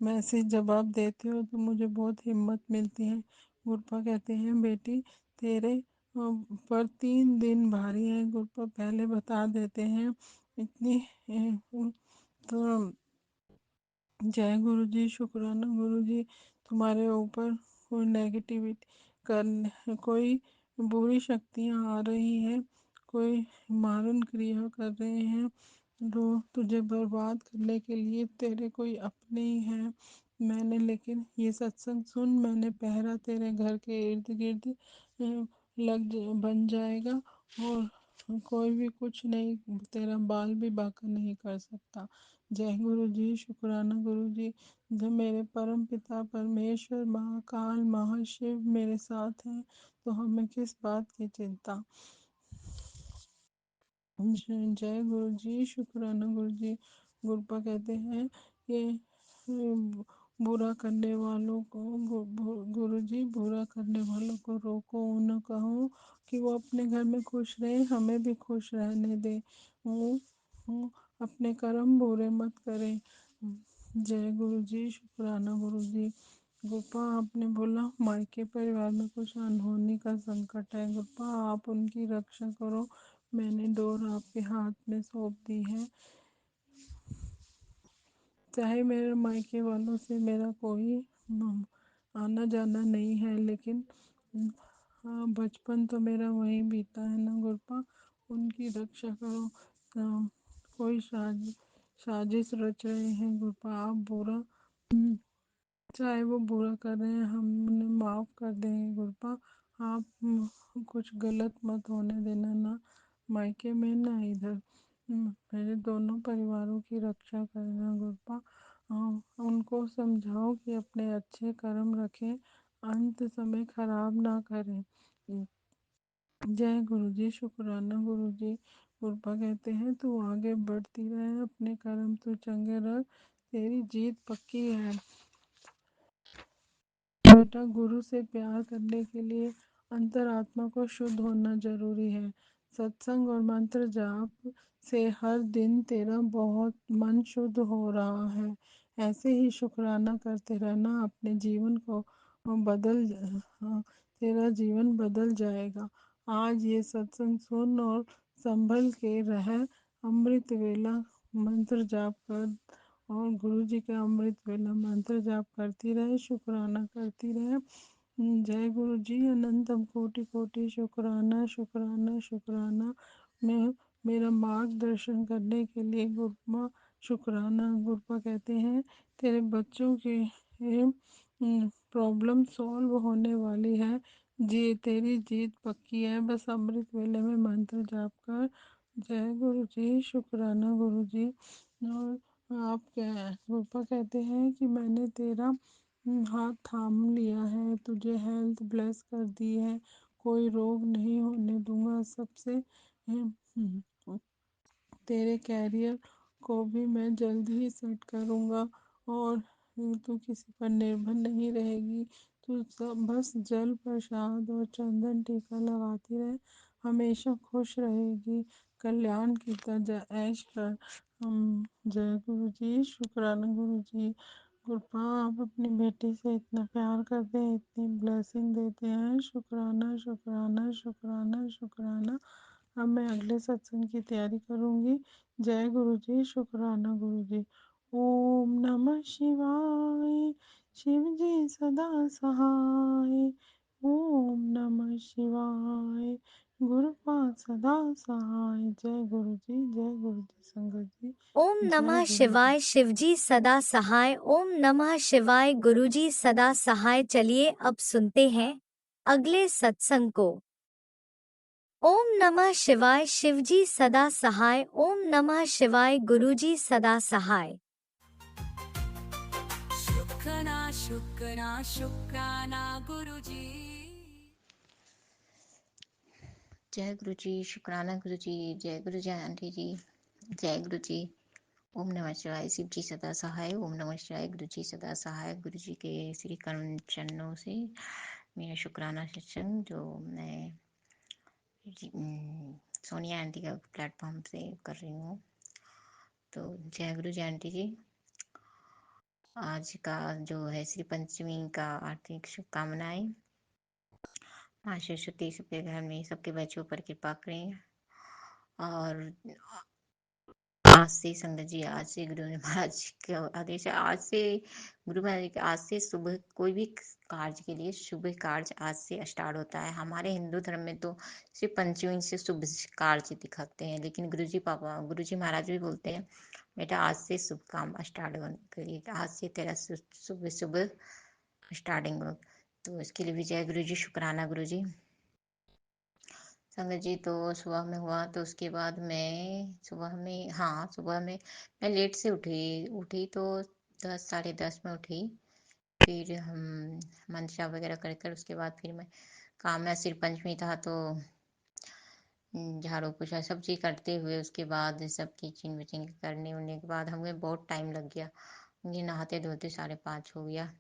मैसेज जब आप देते हो तो मुझे बहुत हिम्मत मिलती है। गुरपा कहते हैं बेटी तेरे पर 3 दिन भारी है। गुरपा पहले बता देते हैं इतनी तो जय गुरु जी, शुक्राना गुरु जी। तुम्हारे ऊपर कोई नेगेटिविटी कर कोई बुरी शक्तियाँ आ रही हैं, कोई मारण क्रिया कर रहे हैं जो तुझे बर्बाद करने के लिए तेरे कोई अपने ही हैं। मैंने लेकिन ये सत्संग सुन, मैंने पहरा तेरे घर के इर्द गिर्द बन जाएगा और कोई भी कुछ नहीं, तेरा बाल भी बांका नहीं कर सकता। जय गुरु जी, शुक्राना गुरु जी। जब मेरे परम पिता परमेश्वर महाकाल महाशिव मेरे साथ हैं तो हमें किस बात की चिंता। जय गुरु जी, शुक्राना गुरु जी। गुरपा कहते हैं कि बुरा करने वालों को गुरु जी बुरा करने वालों को रोको, न कहो कि वो अपने घर में खुश रहे, हमें भी खुश रहने दे। वो अपने कर्म बुरे मत करें। जय गुरु जी, शुक्राना गुरु जी। गुरपा आपने बोला मायके परिवार में कुछ अनहोनी का संकट है। गुरपा आप उनकी रक्षा करो, मैंने डोर आपके हाथ में सौंप दी है। चाहे मेरे मायके वालों से मेरा कोई आना जाना नहीं है, लेकिन हाँ बचपन तो मेरा वहीं बीता है ना गुरपा, उनकी रक्षा करो। कोई साजिश रच रहे हैं गुरपा, आप बुरा चाहे वो बुरा कर रहे हैं हम उन्हें माफ़ कर देंगे गुरपा। आप कुछ गलत मत होने देना, ना मायके में ना इधर। मेरे दोनों परिवारों की रक्षा करना गुरपा। उनको समझाओ कि अपने अच्छे कर्म रखें, अंत समय खराब ना करें। जय गुरु जी, शुक्राना गुरु जी। गुरपा कहते हैं तू आगे बढ़ती रहे, अपने कर्म तू चंगे रख, तेरी जीत पक्की है। बेटा गुरु से प्यार करने के लिए अंतरात्मा को शुद्ध होना जरूरी है। सत्संग और मंत्र जाप से हर दिन तेरा बहुत मन शुद्ध हो रहा है। ऐसे ही शुक्राना करते रहना, अपने जीवन को बदल तेरा जीवन बदल जाएगा। आज ये सत्संग सुन और संभल के रह, अमृत वेला मंत्र जाप कर और गुरु जी का अमृत वेला मंत्र जाप करती रहे, शुक्राना करती रहे। जय गुरु जी, अनंतम कोटि कोटि शुक्राना शुक्राना शुक्राना। मैं मेरा मार्गदर्शन करने के लिए गुरपा शुक्राना। गुरपा कहते हैं तेरे बच्चों के प्रॉब्लम सॉल्व होने वाली है, जी तेरी जीत पक्की है, बस अमृत वेले में मंत्र जाप कर। जय गुरु जी, शुक्राना गुरु जी। और आप क्या रूपा कहते हैं कि मैंने तेरा हाथ थाम लिया है, तुझे हेल्थ ब्लेस कर दी है, कोई रोग नहीं होने दूंगा। सबसे तेरे कैरियर को भी मैं जल्द ही सेट करूँगा और तू किसी पर निर्भर नहीं रहेगी। तू सब बस जल प्रसाद और चंदन टीका लगाती रहे, हमेशा खुश रहेगी, कल्याण की तरह ऐश कर। जय गुरु जी, शुक्राना गुरु जी। गुरपा आप अपनी बेटी से इतना प्यार करते हैं, इतनी ब्लेसिंग देते हैं, शुक्राना शुक्राना शुक्राना शुक्राना। अब मैं अगले सत्संग की तैयारी करूँगी। जय गुरु जी, शुक्राना गुरु जी। ओम नमः शिवाय, शिव जी सदा सहाय। ओम नमः शिवाय, गुरुपाद सदा सहाय। जय गुरु जी, जय गुरु जी संगत जी। ओम जय नमः गुरु जी। शिवाय, शिवजी सदा सहाय। ओम नमः शिवाय, गुरुजी सदा सहाय। चलिए अब सुनते हैं अगले सत्संग को। ओम नमः शिवाय। शिवजी सदा सहाय। ओम नमः शिवाय। गुरुजी सदा सहाय। शुक्राना शुक्राना शुक्राना गुरुजी। जय गुरु जी। शुक्राना गुरु जी। जय गुरु जी आंटी जी। जय गुरु जी। ओम नमः शिवाय। शिव जी सदा सहाय। ओम नमः शिवाय। गुरु जी सदा सहाय। गुरु जी के श्री करुण चरणों से मेरा शुक्राना सत्संग जो मैं सोनिया आंटी का प्लेटफॉर्म से कर रही हूँ। तो जय गुरु जी आंटी जी। आज का जो है श्री पंचमी का आर्थिक शुभकामनाएं। माँ सरस्वती सबके घर में सबके बच्चों पर कृपा करें। और आज से संगत जी, आज से गुरु महाराज के आदेश है, आज से गुरु महाराज के आज से सुबह कोई भी कार्य के लिए शुभ कार्य आज से स्टार्ट होता है। हमारे हिंदू धर्म में तो सिर्फ पंचमी से शुभ कार्य दिखाते हैं, लेकिन गुरु जी महाराज भी बोलते हैं बेटा आज से शुभ काम स्टार्ट करिए, आज से तेरा शुभ शुभ स्टार्टिंग हो। तो इसके लिए भी जय गुरु जी। शुक्राना गुरु जी। संगत जी तो सुबह में हुआ तो उसके बाद मैं सुबह में मैं लेट से उठी तो 10 साढ़े 10 में उठी। फिर हम मंत्रा वगैरह कर उसके बाद फिर मैं काम में सिर पंचमी था तो झाड़ू पोछा सब चीज करते हुए उसके बाद सब किचन विचिन करने उड़ने के बाद हमें बहुत टाइम लग गया। मुझे नहाते धोते 5:30 हो गया।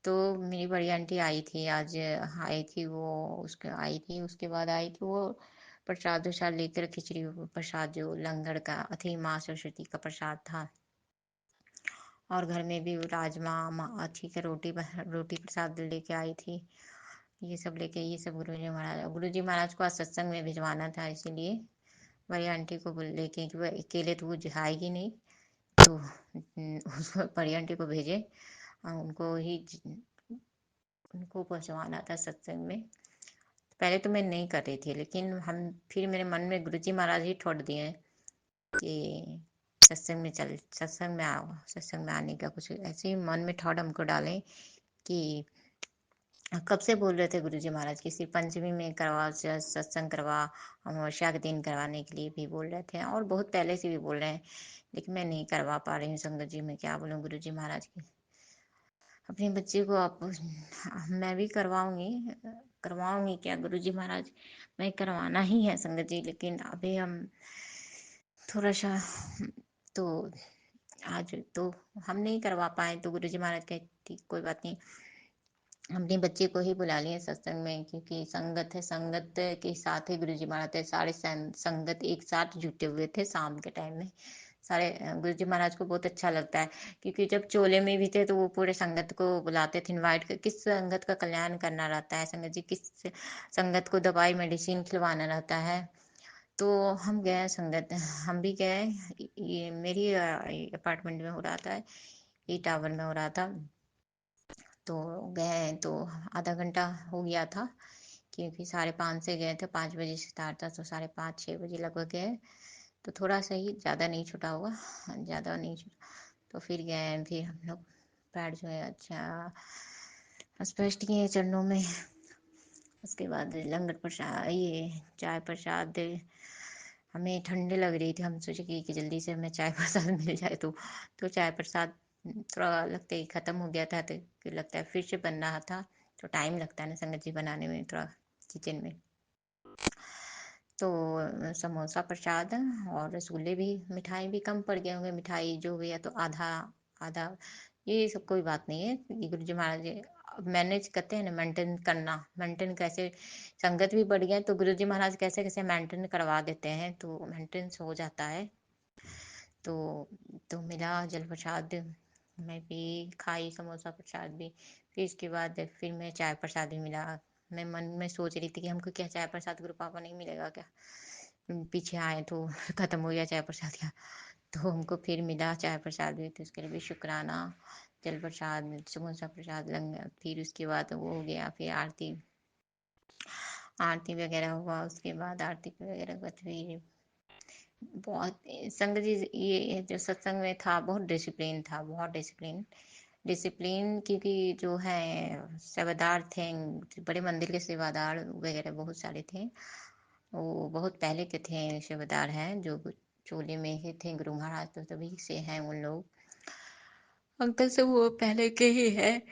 तो मेरी बड़ी आंटी आई थी आज, आई थी वो, उसके आई थी उसके बाद आई थी वो प्रसाद वरसाद लेकर, खिचड़ी प्रसाद जो लंगर का अथी माँ सरस्वती का प्रसाद था। और घर में भी राजमा अथी का रोटी प्रसाद लेके आई थी। ये सब गुरु जी महाराज को आज सत्संग में भिजवाना था, इसीलिए बड़ी आंटी को लेके कि वो अकेले तो वो जाएगी नहीं, तो उसको बड़ी आंटी को भेजे उनको पहुंचवाना था सत्संग में। पहले तो मैं नहीं कर रही थी, लेकिन फिर मेरे मन में गुरुजी महाराज ही ठोड़ दिए कि सत्संग में आओ, सत्संग में आने का कुछ ऐसे ही मन में थॉट हमको डाले कि कब से बोल रहे थे गुरुजी महाराज की सिर्फ पंचमी में करवा, सत्संग करवा, अमावस्या के दिन करवाने के लिए भी बोल रहे थे और बहुत पहले से भी बोल रहे हैं, लेकिन मैं नहीं करवा पा रही हूँ। संगत जी मैं क्या बोलूँ गुरुजी महाराज की, अपने बच्चे को आप मैं भी करवाऊंगी क्या गुरुजी महाराज, मैं करवाना ही है संगत जी, लेकिन अभी हम थोड़ा सा तो आज तो हम नहीं करवा पाए, तो गुरुजी महाराज कहते ठीक कोई बात नहीं, अपने बच्चे को ही बुला लिए सत्संग में, क्योंकि संगत है, संगत के साथ ही गुरुजी महाराज थे, सारे संगत एक साथ जुटे हुए थे शाम के टाइम में सारे। गुरुजी महाराज को बहुत अच्छा लगता है, क्योंकि जब चोले में भी थे तो वो पूरे संगत को बुलाते थे, इनवाइट कर, किस संगत का कल्याण करना रहता है संगत जी, किस संगत को दवाई मेडिसिन खिलवाना रहता है। तो हम गए संगत, हम भी गए, ये मेरी अपार्टमेंट में हो रहा था, ये टावर में हो रहा था, तो गए तो आधा घंटा हो गया था, क्योंकि 5:30 से गए थे, 5 बजे से स्टार्ट था, तो 5:30-6 बजे लगभग गए, तो थोड़ा सा ही, ज़्यादा नहीं छूटा होगा, ज़्यादा नहीं छूटा। तो फिर गए, फिर हम लोग पैर जो है अच्छा स्पष्ट किए चरणों में। उसके बाद लंगर प्रसाद, ये चाय प्रसाद, हमें ठंडे लग रही थी, हम सोचे कि जल्दी से हमें चाय प्रसाद मिल जाए, तो चाय प्रसाद थोड़ा लगता है ख़त्म हो गया था, तो फिर लगता है फिर से बन रहा था, तो टाइम लगता है ना संगत जी बनाने में, थोड़ा किचन में। तो समोसा प्रसाद और रसगुल्ले भी, मिठाई भी कम पड़ गए होंगे, मिठाई जो हो गया तो आधा आधा, ये सब कोई बात नहीं है, गुरु जी महाराज मैनेज करते हैं ना, मेंटेन कैसे, संगत भी बढ़ गया तो गुरु जी महाराज कैसे कैसे मेंटेन करवा देते हैं, तो मेंटेन हो जाता है। तो मिला जल प्रसाद, मैं भी खाई समोसा प्रसाद भी, फिर इसके बाद फिर मैं चाय प्रसाद भी मिला। मैं मन में सोच रही थी कि हमको क्या चाय प्रसाद गुरु पापा नहीं मिलेगा क्या, पीछे आए तो खत्म हो गया चाय प्रसाद का, तो हमको फिर मिला चाय प्रसाद भी, तो उसके लिए भी शुक्राना। जल प्रसाद, समोसा प्रसाद, लंगर, फिर उसके बाद वो हो गया, फिर आरती वगैरह हुआ, उसके बाद आरती वगैरह का फिर बहुत संगत जी, ये जो सत्संग में था बहुत डिसिप्लिन था, बहुत डिसिप्लिन, डिसिप्लिन, क्योंकि जो है सेवादार थे, बड़े मंदिर के सेवादार वगैरह बहुत सारे थे। वो बहुत पहले के थे सेवादार हैं, जो चोले में ही थे गुरु महाराज, तो तभी से हैं उन लोग। अंकल से वो पहले के ही है,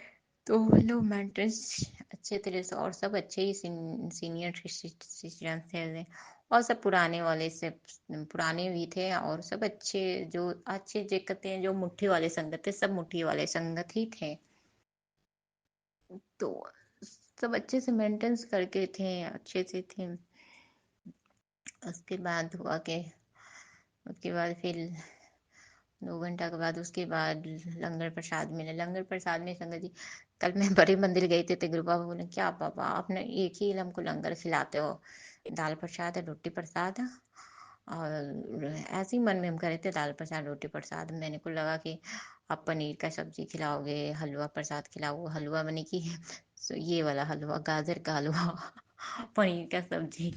तो वो लोग मेंटेनेंस अच्छे तरह से, और सब अच्छे ही सीनियर सिटीजन थे, और सब पुराने वाले से पुराने भी थे, और सब अच्छे, जो अच्छे जो कहते हैं जो मुट्ठी वाले संगत थे, सब मुट्ठी वाले संगत ही थे। तो सब अच्छे से मेंटेनेंस करके थे, अच्छे से थे। उसके बाद हुआ के उसके बाद फिर 2 घंटा के बाद उसके बाद लंगर प्रसाद मिले। लंगर प्रसाद में संगत जी, कल मैं बड़े मंदिर गई थी, तो गुरु बाबा बोले, क्या पापा आपने एक ही हमको लंगर खिलाते हो, दाल प्रसाद है, रोटी प्रसाद है। और ऐसे ही मन में हम करे थे दाल प्रसाद रोटी प्रसाद, मैंने को लगा कि आप पनीर का सब्जी खिलाओगे, हलवा प्रसाद खिलाओ, हलवा बने कि ये वाला हलवा, गाजर का हलवा पनीर का सब्जी,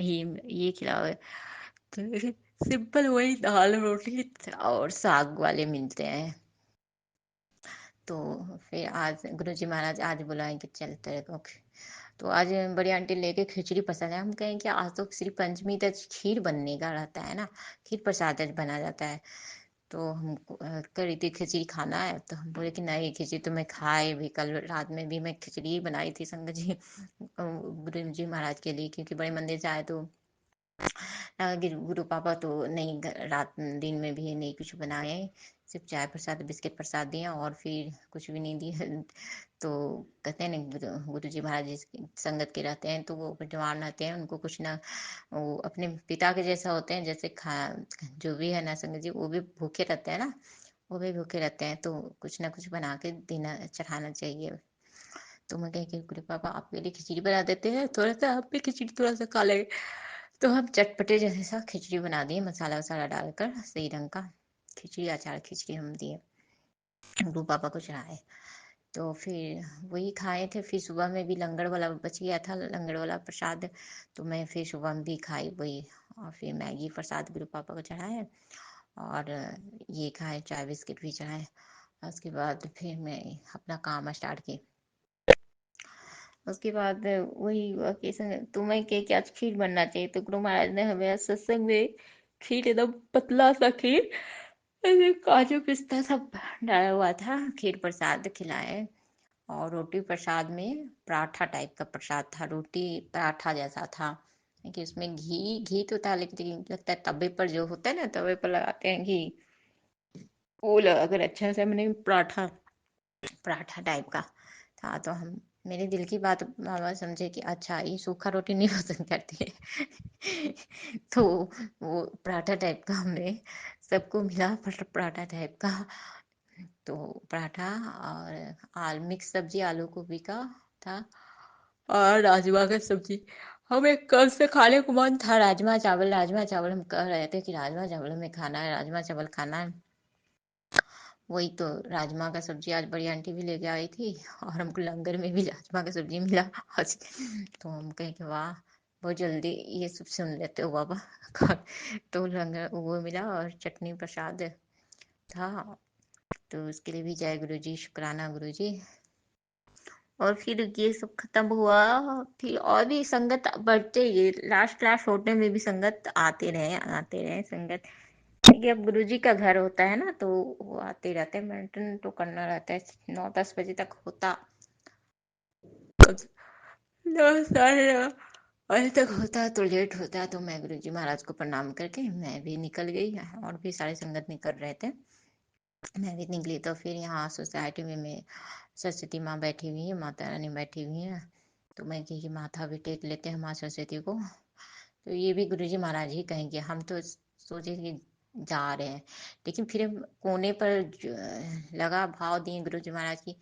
ये खिलाओगे। तो सिंपल वही दाल रोटी और साग वाले मिलते हैं। तो फिर आज गुरुजी महाराज आज बुलाए कि चल तेरे को, तो आज बड़ी आंटी लेके खिचड़ी पसंद है। हम कहें कि आज तो श्री पंचमी तक खीर बनने का रहता है ना, खीर प्रसाद आज बना जाता है। तो हम करी थी खिचड़ी खाना है, तो हम बोले कि नहीं, खिचड़ी तो मैं खाए भी, कल रात में भी मैं खिचड़ी ही बनाई थी संगत जी गुरु जी महाराज के लिए, क्योंकि बड़े मंदिर से आए तो गुरु पापा तो नहीं, रात दिन में भी नहीं कुछ बनाए, सिर्फ चाय प्रसाद बिस्किट प्रसाद दिए, और फिर कुछ भी नहीं दिए। तो कहते हैं ना गुरु जी महाराज जी संगत के रहते हैं, तो वो जवान रहते हैं, उनको कुछ ना, वो अपने पिता के जैसा होते हैं, जैसे खा जो भी है ना संगत जी, वो भी भूखे रहते हैं ना, वो भी भूखे रहते हैं, तो कुछ ना कुछ बना के देना चढ़ाना चाहिए। तो मैं कही कि गुरु पापा आपके लिए खिचड़ी बना देते हैं, थोड़ा सा आप भी खिचड़ी थोड़ा सा खा लेंगे। तो हम चटपटे जैसे सा खिचड़ी बना दिए, मसाला वसाला डालकर सही रंग का खिचड़ी, अचार खिचड़ी हम दिए, गुरु पापा को चढ़ाए। तो फिर वही खाए थे। फिर सुबह में भी लंगर वाला बच गया था, लंगर वाला प्रसाद, तो मैं फिर सुबह में भी खाई वही, और फिर मैगी प्रसाद गुरु पापा को चढ़ाए, और ये खाए, चाय बिस्किट भी चढ़ाए। उसके बाद फिर मैं अपना काम स्टार्ट की। उसके बाद वही हुआ कि तुम्हें के आज खीर बनना चाहिए, तो गुरु महाराज ने हमें सत्संग में खीर, एकदम पतला सा खीर, ऐसे काजू पिस्ता सब डाला हुआ था, खीर प्रसाद खिलाए। और रोटी प्रसाद में पराठा टाइप का प्रसाद था, रोटी पराठा जैसा था, कि उसमें घी घी तो था, लेकिन लगता है तवे पर जो होता है ना, तवे पर लगाते हैं घी, वो लगा कर अच्छा से मैंने पराठा पराठा टाइप का था। तो हम, मेरे दिल की बात बाबा समझे कि अच्छा ये सूखा रोटी नहीं पसंद करती है तो वो पराठा टाइप का हमने सबको मिला, पराठा टाइप का। तो पराठा और मिक्स सब्जी आलू गोभी का था, और राजमा का सब्जी। हमें कब से खाने को मन था, राजमा चावल, राजमा चावल, हम कह रहे थे कि राजमा चावल हमें खाना है, राजमा चावल खाना है। वही तो राजमा का सब्जी आज बड़ी आंटी भी लेके आई थी, और हमको लंगर में भी राजमा का सब्जी मिला आज। तो हम कहे कि वाह, बहुत जल्दी ये सब सुन लेते हो बाबा तो लंगर वो मिला, और चटनी प्रसाद था। तो उसके लिए भी जय गुरु जी, शुक्राना गुरु जी। और फिर ये सब खत्म हुआ, फिर और भी संगत बढ़ते ही, लास्ट लास्ट होने में भी संगत आते रहे संगत, क्योंकि अब गुरु जी का घर होता है ना, तो वो आते रहते हैं, मेंटेन तो करना रहता है, 9-10 बजे तक होता, 9 साढ़े 9 बजे तक होता, तो लेट होता, तो मैं गुरु जी महाराज को प्रणाम करके मैं भी निकल गई, और भी सारे संगत निकल रहे थे, मैं भी निकली। तो फिर यहाँ सोसाइटी में मैं, सरस्वती माँ बैठी हुई है, माता रानी बैठी हुई है, तो मैं कही कि माथा भी टेक लेते हैं माँ सरस्वती को। तो ये भी गुरुजी महाराज ही कहेंगे, हम तो सोचे कि जा रहे हैं, लेकिन फिर हम कोने पर लगा भाव दिए गुरुजी महाराज की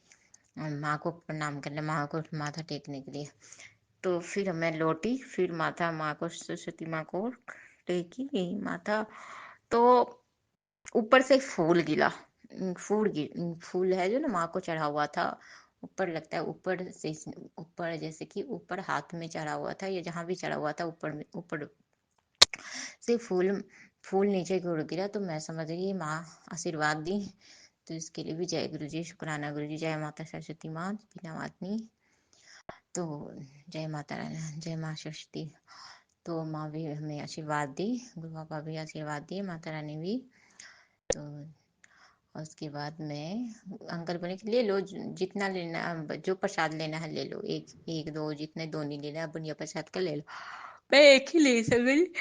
माँ को प्रणाम करने, माँ को माथा टेकने के लिए। तो फिर मैं लौटी, फिर माथा माँ को, सरस्वती माँ को टेकी माथा, तो ऊपर से फूल गिरा, फूल है जो ना माँ को चढ़ा हुआ था, ऊपर लगता है, ऊपर से, ऊपर जैसे कि ऊपर हाथ में चढ़ा हुआ था, या जहां भी चढ़ा हुआ था, ऊपर ऊपर से फूल फूल नीचे गिर गिरा, तो मैं समझ गई माँ आशीर्वाद दी। तो इसके लिए भी जय गुरु जी, शुक्राना गुरु जी। जय माता सरस्वती माँ बिना वातनी। तो जय माता रानी, जय माँ सरस्वती। तो माँ भी हमें आशीर्वाद दी, गुरु पापा भी आशीर्वाद दिए, माता रानी भी। तो उसके बाद मैं अंकल बोले कि ले लो जितना लेना, जो प्रसाद लेना है ले लो, एक एक दो, जितने दो नहीं लेना, बुनिया प्रसाद का ले लो। मैं एक ही ले सकती।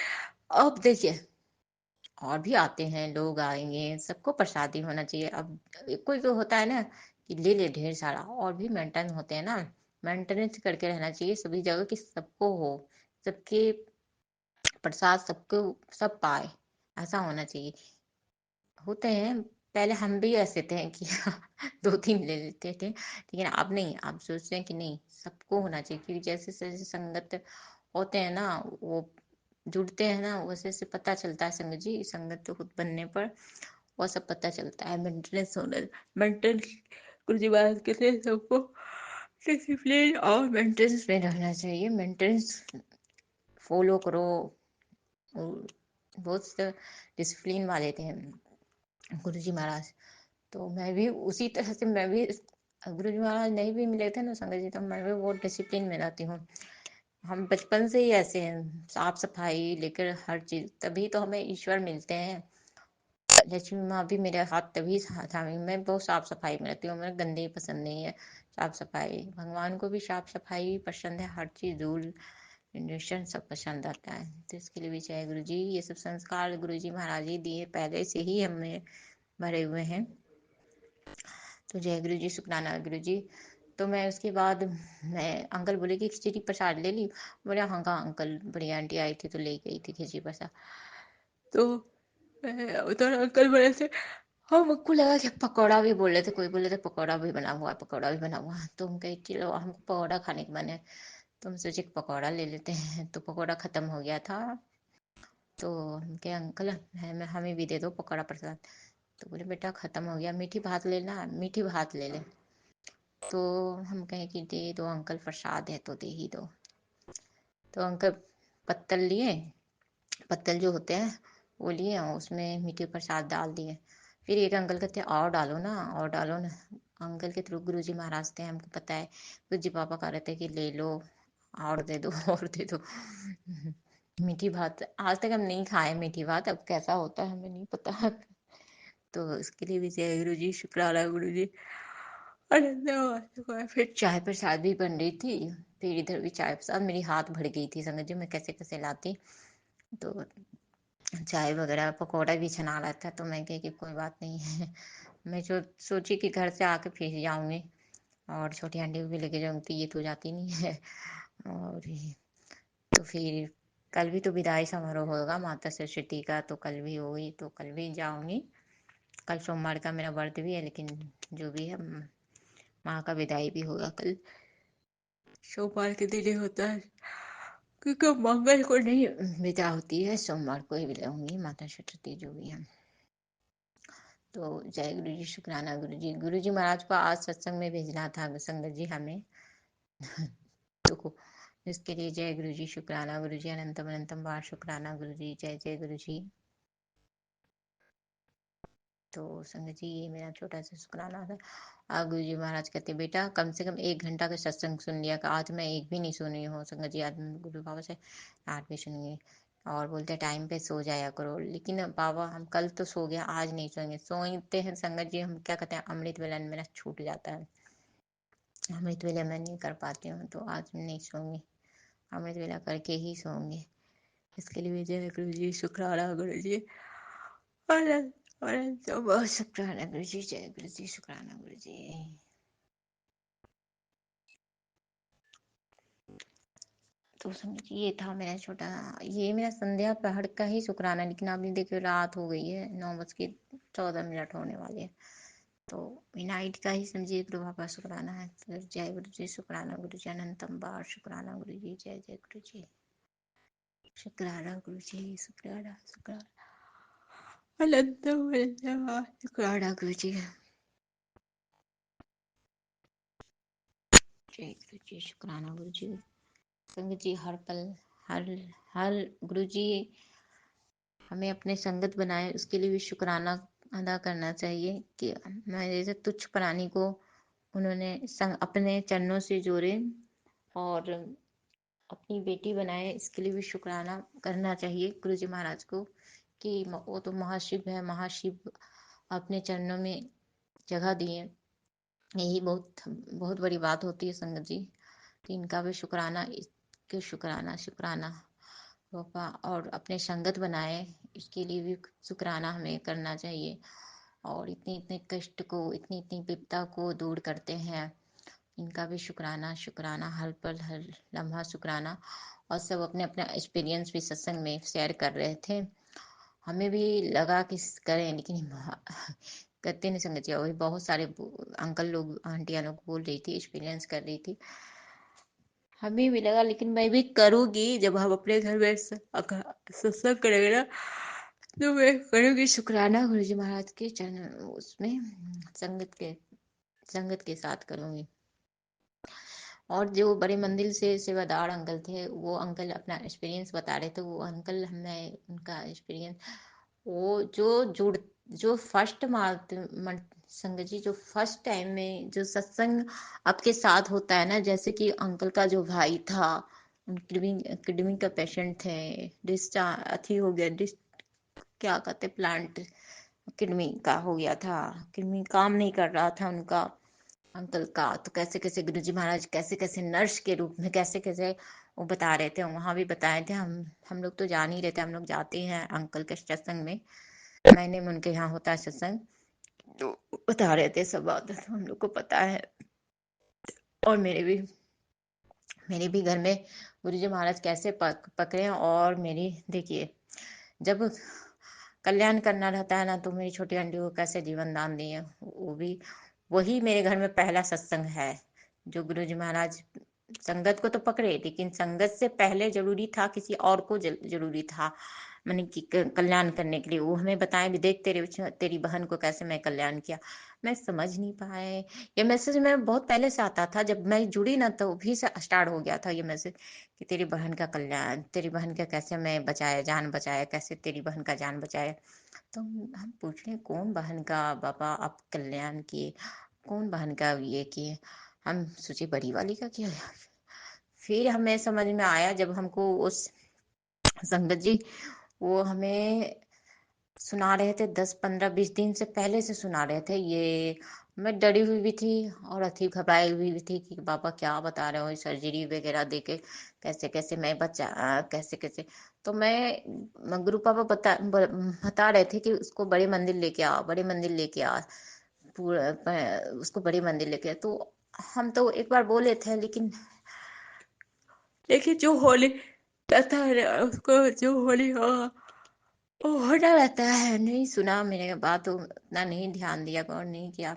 अब देखिए और भी आते हैं, लोग आएंगे, सबको प्रसादी होना चाहिए। अब कोई कोई होता है ना कि ले ले ढेर सारा, और भी मेंटेन होते हैं ना, मेंटेनेंस करके रहना चाहिए सभी जगह कि सबको हो, सबके प्रसाद सबको सब पाए, ऐसा होना चाहिए। होते हैं, पहले हम भी ऐसे थे कि दो तीन ले लेते थे, लेकिन अब नहीं, अब सोचते हैं कि नहीं, सबको होना चाहिए। क्योंकि जैसे जैसे संगत होते हैं ना, वो जुड़ते हैं ना, वैसे से पता चलता है संगत जी, संगत तो खुद बनने पर वो सब पता चलता है। मेंटेनेंस होना, मेंटेनेंस गुरु जी बात कहते हैं सबको डिसिप्लिन और मेंटेनेंस में रहना चाहिए। मेंटेनेंस फॉलो करो। बहुत डिसिप्लिन वाले थे गुरु जी महाराज। तो मैं भी उसी तरह से, मैं भी गुरु जी महाराज नहीं भी मिले थे ना संगत जी, तो मैं भी बहुत डिसिप्लिन में रहती हूँ। हम बचपन से ही ऐसे हैं, साफ सफाई लेकर हर चीज, तभी तो हमें ईश्वर मिलते हैं। लक्ष्मी माँ भी मेरे हाथ तभी थामी। मैं बहुत साफ सफाई में रहती हूँ, मुझे गंदे पसंद नहीं है, साफ सफाई। भगवान को भी साफ सफाई पसंद है, हर चीज रूल रेगुलेशन सब पसंद आता है। तो इसके लिए भी जय गुरु जी। ये सब संस्कार गुरु जी महाराज ही दिए, पहले से ही हमें भरे हुए हैं। तो जय गुरु जी, शुक्राना गुरु जी। तो मैं उसके बाद मैं अंकल बोले कि खिचड़ी प्रसाद ले ली। बोले हाँ हाँ अंकल, बड़ी आंटी आई थी तो ले गई थी खिचड़ी प्रसाद। तो उधर अंकल बोले थे, हाँ मुझको लगा कि पकौड़ा भी बोल रहे थे, कोई बोले थे पकौड़ा भी बना हुआ है, पकौड़ा भी बना हुआ है। तो हम कहे चलो हमको पकौड़ा खाने के मन है, तो हम सोचे पकौड़ा ले लेते हैं। तो पकौड़ा खत्म हो गया था, तो हम कहे अंकल हमें भी दे दो पकौड़ा प्रसाद। तो बोले बेटा खत्म हो गया, मीठी भात लेना, मीठी भात ले ले। तो हम कहे कि दे दो अंकल, प्रसाद है तो दे ही दो। तो अंकल पत्तल लिए, पत्तल जो होते हैं वो लिए, और उसमें मीठे प्रसाद डाल दिए। फिर एक अंकल कहते और डालो ना, और डालो ना। अंकल के थ्रू गुरु जी महाराज थे, हमको पता है। गुरु जी पापा कह रहे थे कि ले लो और दे दो और दे दो। मीठी भात आज तक हम नहीं खाए, मीठी भात अब कैसा होता है हमें नहीं पता। तो इसके लिए भी जय गुरु जी, शुक्राना गुरु जी। फिर चाय प्रसाद भी बन रही थी, फिर इधर भी चाय प्रसाद, मेरी हाथ भर गई थी संगत जी, मैं कैसे कैसे लाती। तो चाय वगैरह पकौड़ा भी छना रहा था, तो मैं कही कि कोई बात नहीं है। मैं सोची कि घर से आके फिर जाऊंगी और छोटी आंटी को भी लेके जाऊंगी, ये तो जाती नहीं है। और तो फिर कल भी तो विदाई समारोह होगा माता सरस्वती का, तो कल भी होगी, तो कल भी जाऊंगी। कल सोमवार का मेरा व्रत भी है, लेकिन जो भी है माँ का विदाई भी होगा कल, सोमवार के दिन ही होता है। क्योंकि मंगल को नहीं विदा होती है, सोमवार को ही विदा होंगी माता सरस्वती जो भी है। तो जय गुरु जी, शुक्राना गुरु जी। गुरु जी महाराज को आज सत्संग में भेजना था संगत जी हमें। तो इसके लिए जय गुरु जी, शुक्राना गुरु जी, अनंतम अनंतम बार शुक्राना गुरु जी। जय जय गुरु जी। तो संगत जी ये मेरा छोटा सा शुक्राना था। गुरु जी महाराज कहते बेटा कम से कम 1 घंटा का सत्संग सुन लिया का, आज मैं एक भी नहीं सुनी हूँ संगत जी। आज गुरु बाबा से 8 भी सुनेंगे, और बोलते टाइम पे सो जाया करो। लेकिन बाबा हम कल तो सो गया, आज नहीं सोएंगे। सोते हैं संगत जी, हम क्या कहते हैं अमृत वेला मेरा छूट जाता है, अमृत वेला मैं नहीं कर पाती हूँ, तो आज नहीं सोऊंगी, अमृत वेला करके ही सोऊंगी। इसके लिए जय गुरु जी, शुक्राना गुरु जी। तो बहुत शुक्राना गुरु जी, जय गुरु जी, शुक्राना गुरु जी। तो समझ ये था मेरा छोटा, ये मेरा संध्या पहर का ही शुक्राना। लेकिन अभी देखिए रात हो गई है, 9:14 होने वाले हैं, तो नाइट का ही समझिए गुरु बाबा शुक्राना है। तो जय गुरु जी, शुक्राना गुरु जी, अनंतम बार शुक्राना गुरु जी। जय जय गुरु जी, शुक्राना गुरु जी, शुक्राना शुक्राना अनंतम अनंतम बार शुक्राना गुरु जी। जय गुरु जी, शुक्राना गुरु जी। संगत जी हर पल हर हर गुरु जी हमें अपने संगत बनाए, उसके लिए भी शुक्राना अदा करना चाहिए कि मैं जैसे तुच्छ प्राणी को उन्होंने अपने चरणों से जोड़े और अपनी बेटी बनाए, इसके लिए भी शुक्राना करना चाहिए गुरु जी महाराज को कि वो तो महाशिव है, महाशिव अपने चरणों में जगह दिए। यही बहुत बहुत बड़ी बात होती है संगत जी। तो इनका भी शुक्राना, इसके शुक्राना शुक्राना पापा, और अपने संगत बनाए इसके लिए भी शुक्राना हमें करना चाहिए। और इतने इतने कष्ट को, इतनी इतनी विपदा को दूर करते हैं, इनका भी शुक्राना शुक्राना, हर पल हर लम्हा शुक्राना। और सब अपने अपना एक्सपीरियंस भी सत्संग में शेयर कर रहे थे। हमें भी लगा कि करें, लेकिन करते नहीं संगत जी। वही बहुत सारे अंकल लोग आंटियां लोग बोल रही थी, एक्सपीरियंस कर रही थी, हमें भी लगा लेकिन मैं भी करूंगी। जब हम अपने घर में सत्संग करेंगे ना, तो मैं करूंगी शुक्राना गुरु जी महाराज के चरण, उसमें संगत के साथ करूंगी। और जो बड़े मंदिर से सेवादार अंकल थे, वो अंकल अपना एक्सपीरियंस बता रहे थे। वो अंकल, हमें उनका एक्सपीरियंस, वो जो फर्स्ट संगत जी, जो फर्स्ट टाइम में जो सत्संग आपके साथ होता है ना, जैसे कि अंकल का जो भाई था, किडनी का पेशेंट थे, डिस्चार्ज अथी हो गया, क्या कहते, प्लांट किडनी का हो गया था, किडनी काम नहीं कर रहा था उनका, अंकल का। तो कैसे कैसे गुरुजी महाराज कैसे कैसे नर्स के रूप में कैसे कैसे वो बता रहे थे, वहां भी बताए थे। हम लोग तो जान ही रहे थे, हम लोग जाते हैं अंकल के सत्संग में, महीने में उनके यहाँ होता है सत्संग, तो बता रहे थे सब बात, तो हम लोग को पता है। और मेरे भी घर में गुरुजी महाराज कैसे पकड़े। और मेरी देखिए, जब कल्याण करना रहता है ना, तो मेरी छोटी आंटी को कैसे जीवन दान दिए, वो भी वही मेरे घर में पहला सत्संग है। जो गुरु जी महाराज संगत को तो पकड़े, लेकिन संगत से पहले जरूरी था किसी और को जरूरी था, मैंने कि कल्याण करने के लिए। वो हमें बताएं भी, देख तेरी बहन को कैसे मैं कल्याण किया। मैं समझ नहीं पाए, ये मैसेज मैं बहुत पहले से आता था, जब मैं जुड़ी ना तो भी से स्टार्ट हो गया था ये मैसेज कि तेरी बहन का कल्याण, तेरी बहन का कैसे मैं बचाया, जान बचाया, कैसे तेरी बहन का जान बचाया। तो हम पूछ रहे कौन बहन का बाबा आप कल्याण किए, कौन बहन का ये किए। हम सोचे बड़ी वाली का किया। फिर हमें समझ में आया, जब हमको उस संगत जी वो हमें सुना रहे थे, 10 15 20 दिन से पहले से सुना रहे थे ये। मैं डरी हुई भी थी और अति घबराई हुई भी थी कि बाबा क्या बता रहे हो, सर्जरी वगैरह देके कैसे कैसे मैं कैसे कैसे। तो मैं गुरु पापा बता रहे थे कि उसको बड़े मंदिर लेके आ, बड़े मंदिर लेके आ, पूरा उसको बड़े मंदिर लेके आ। तो हम तो एक बार बोले थे, लेकिन जो होली रहता है उसको, जो होली हो होना रहता है, नहीं सुना मेरे बात, तो उतना नहीं ध्यान दिया, गौर नहीं किया।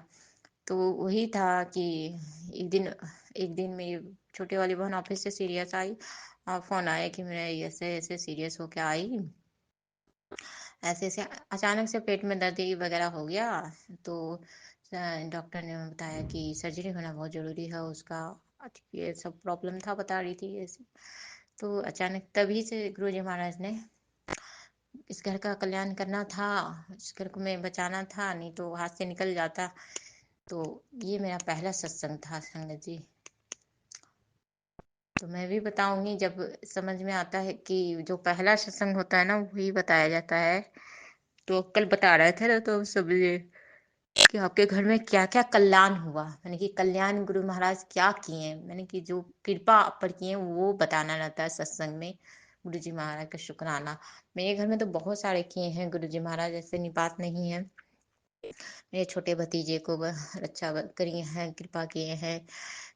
तो वही था कि एक दिन मेरी छोटी वाली बहन ऑफिस से सीरियस आई, और फोन आया कि मैं ऐसे ऐसे सीरियस होके आई, ऐसे ऐसे अचानक से पेट में दर्द वगैरह हो गया। तो डॉक्टर ने बताया कि सर्जरी होना बहुत जरूरी है उसका, ये सब प्रॉब्लम था, बता रही थी ऐसे। तो अचानक तभी से गुरु जी महाराज ने इस घर का कल्याण करना था, इस घर को मैं बचाना था, नहीं तो हाथ से निकल जाता। तो ये मेरा पहला सत्संग था संगत जी। तो मैं भी बताऊंगी, जब समझ में आता है कि जो पहला सत्संग होता है ना वही बताया जाता है। तो कल बता रहे थे ना, तो समझिए कि आपके घर में क्या क्या कल्याण हुआ, मैंने कि कल्याण गुरु महाराज क्या किए, मैंने कि जो कृपा आप पर किए वो बताना रहता है सत्संग में। गुरु जी महाराज का शुक्राना। मेरे घर में तो बहुत सारे किए हैं गुरु जी महाराज, ऐसे बात नहीं है। मेरे छोटे भतीजे को रक्षा करिए हैं, कृपा किए हैं,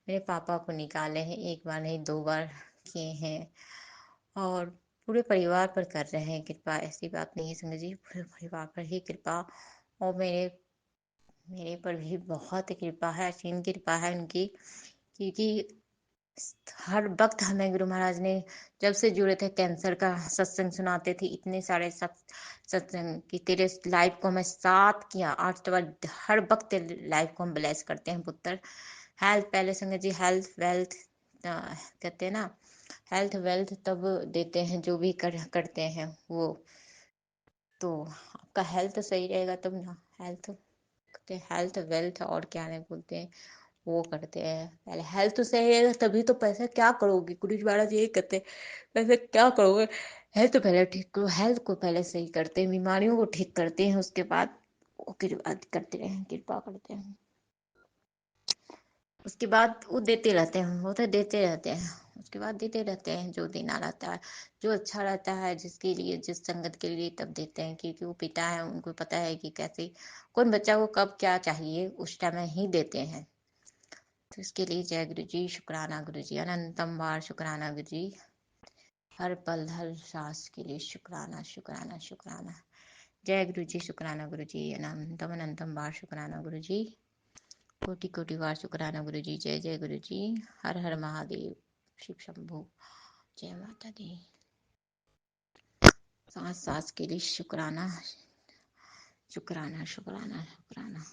मेरे पापा को निकाले हैं, एक बार नहीं 2 बार किए हैं, और पूरे परिवार पर कर रहे हैं कृपा। ऐसी बात नहीं है संगत जी, पूरे परिवार पर ही कृपा। और मेरे पर भी बहुत कृपा है, असीम कृपा है उनकी, क्योंकि हर वक्त हमें गुरु महाराज ने जब से जुड़े थे कैंसर का सत्संग सुनाते थे, इतने सारे सत्संग की तेरे लाइफ को हमें साथ किया। आज तो हर वक्त तेरे लाइफ को हम ब्लेस करते हैं पुत्र। हेल्थ पहले संगत जी, हेल्थ वेल्थ कहते हैं ना, हेल्थ वेल्थ तब देते हैं जो भी करते हैं वो। तो आपका हेल्थ सही रहेगा तब ना हेल्थ करते हैं, हेल्थ वेल्थ और क्या नहीं बोलते हैं वो करते हैं। पहले हेल्थ सही है तभी तो पैसा क्या करोगे, गुरु जी महाराज यही कहते हैं पैसे क्या करोगे, हेल्थ पहले ठीक करो, हेल्थ को पहले सही करते हैं, बीमारियों को ठीक करते हैं, उसके बाद वो करते हैं, कृपा करते हैं, उसके बाद वो देते रहते हैं, वो तो देते रहते हैं, उसके बाद देते रहते हैं जो देना रहता है, जो अच्छा रहता है जिसके लिए जिस संगत के लिए तब देते हैं, क्योंकि वो पिता है उनको पता है कि कैसे कौन बच्चा को कब क्या चाहिए उस टाइम में ही देते हैं। तो इसके लिए जय गुरु जी, शुक्राना गुरु जी, अनंतम बार शुक्राना गुरु जी, हर पल हर सांस के लिए शुक्राना शुक्राना शुक्राना। जय गुरु जी, शुक्राना गुरु जी, अनंतम अनंतम बार शुक्राना गुरु जी, कोटि कोटि बार शुक्राना गुरु जी। जय जय गुरु जी, हर हर महादेव, शिव शंभू, जय माता दी। सांस सांस के लिए शुक्राना शुक्राना शुक्राना शुक्राना।